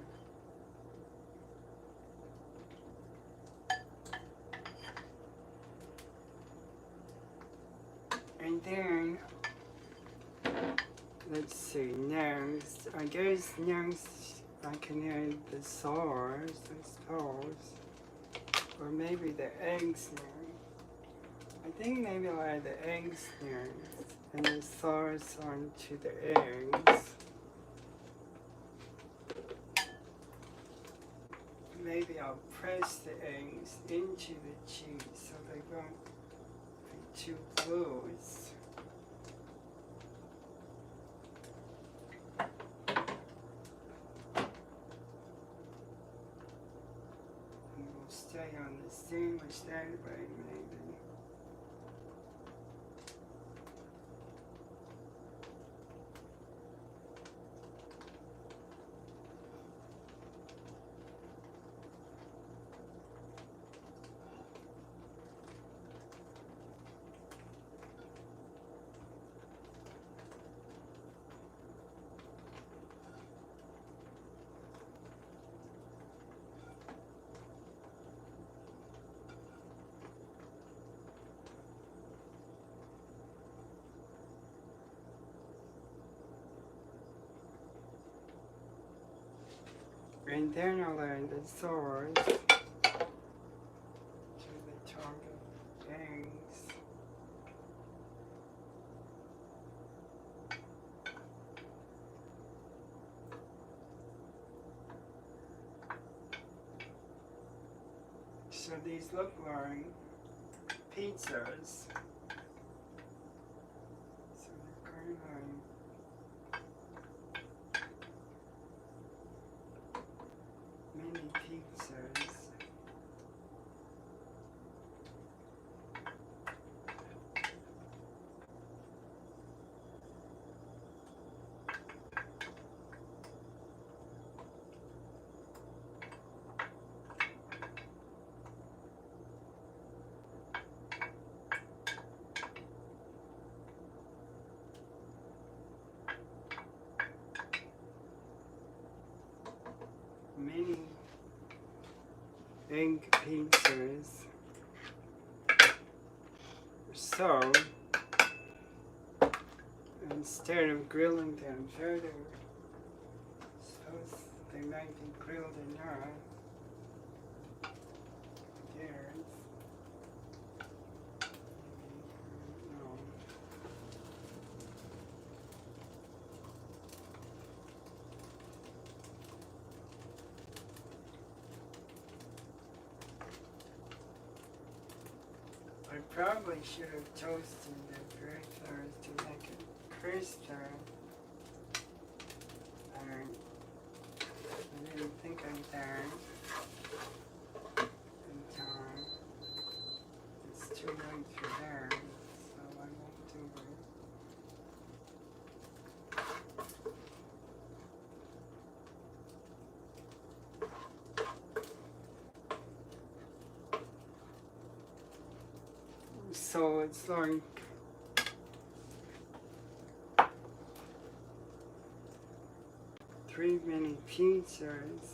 And then, let's see, next, I guess next I can add the sauce, I suppose. Or maybe the eggs now. I think maybe I'll add the eggs next, and the sauce onto the eggs. Maybe I'll press the eggs into the cheese so they won't be too loose. stay on the same or stay way, maybe. And then I'll learn the swords to the target bangs. So these look like pizzas. So they're kind of like mini pizzas. Mini egg pizzas. So instead of grilling them further, suppose they might be grilled enough. There's no. I probably should have toasted the bread first to make it crisper. I didn't think of that in time. It's too late for that, so I won't do it. So it's like three mini pizzas.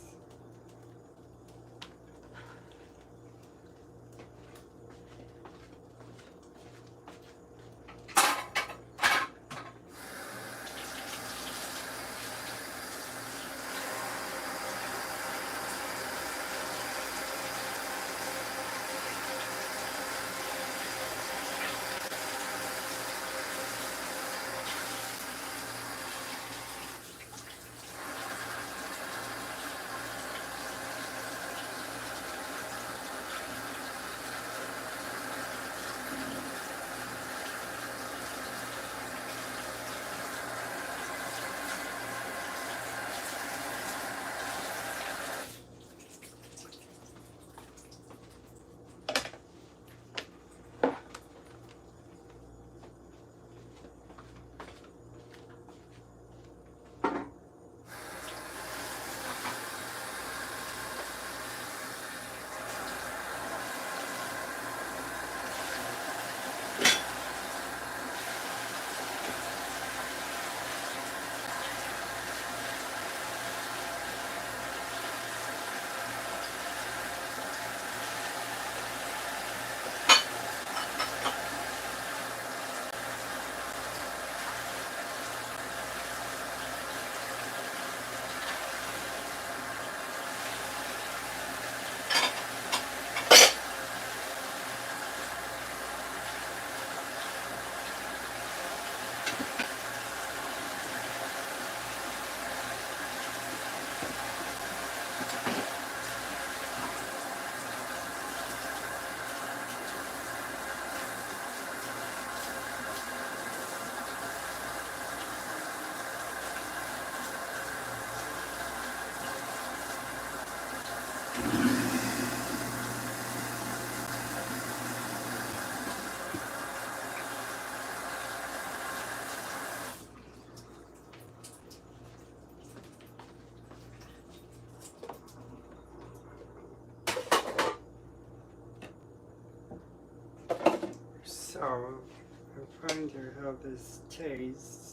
So, I wonder how this tastes.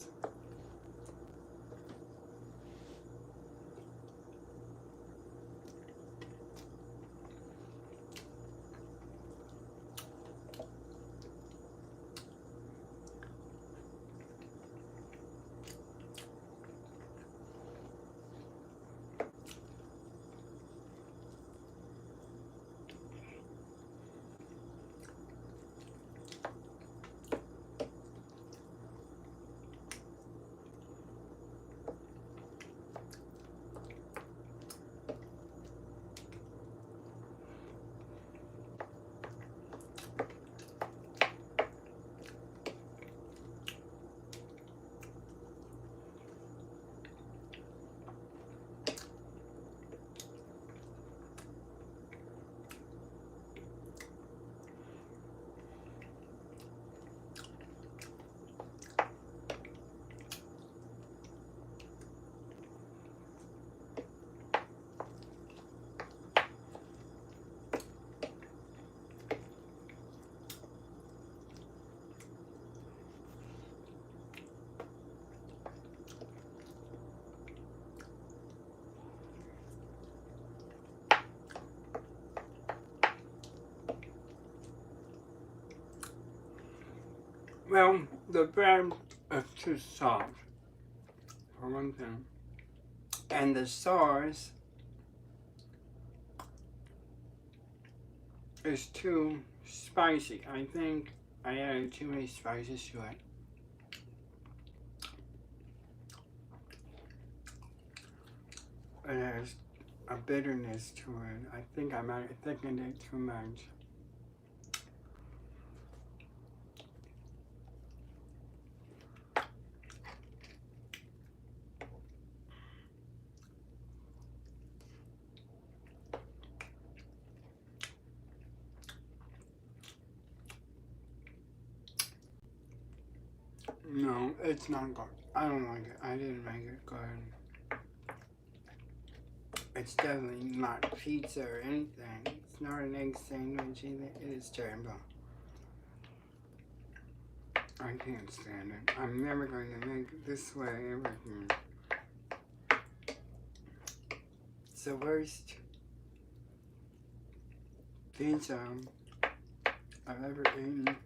Well, the bread is too soft, for one thing. And the sauce is too spicy. I think I added too many spices to it. And there's a bitterness to it. I think I might have thickened it too much. No, it's not good. I don't like it. I didn't make it good. It's definitely not pizza or anything. It's not an egg sandwich either. It is terrible. I can't stand it. I'm never going to make it this way ever again. It's the worst pizza I've ever eaten.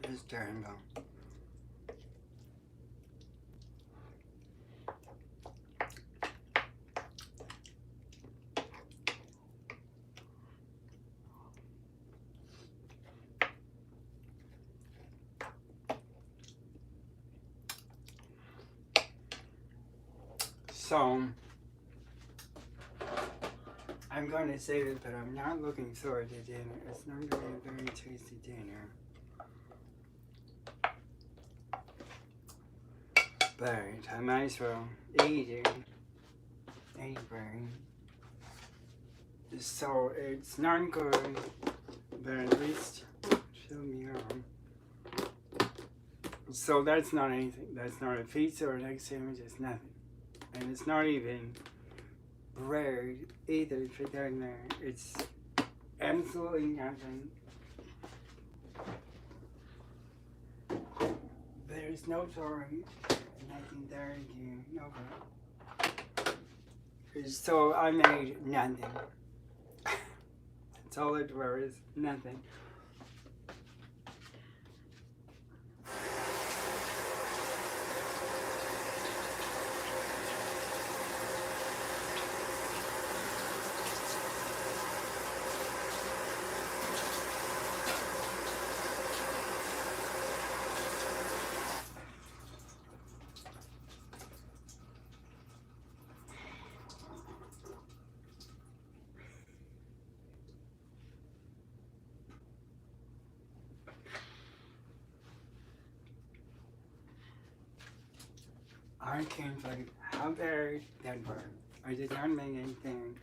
It's terrible. So, I'm going to save it, but I'm not looking forward to dinner. It's not going to be a very tasty dinner. But I might as well eat it anyway. So, it's not good, but at least fill me up. So that's not anything. That's not a pizza or an egg sandwich. It's nothing. And it's not even bread either, if it's in there. It's absolutely nothing. There's no sorry, nothing there again, no good. So I made nothing. That's all it was, nothing. I can't believe how bad that was. I did not make anything.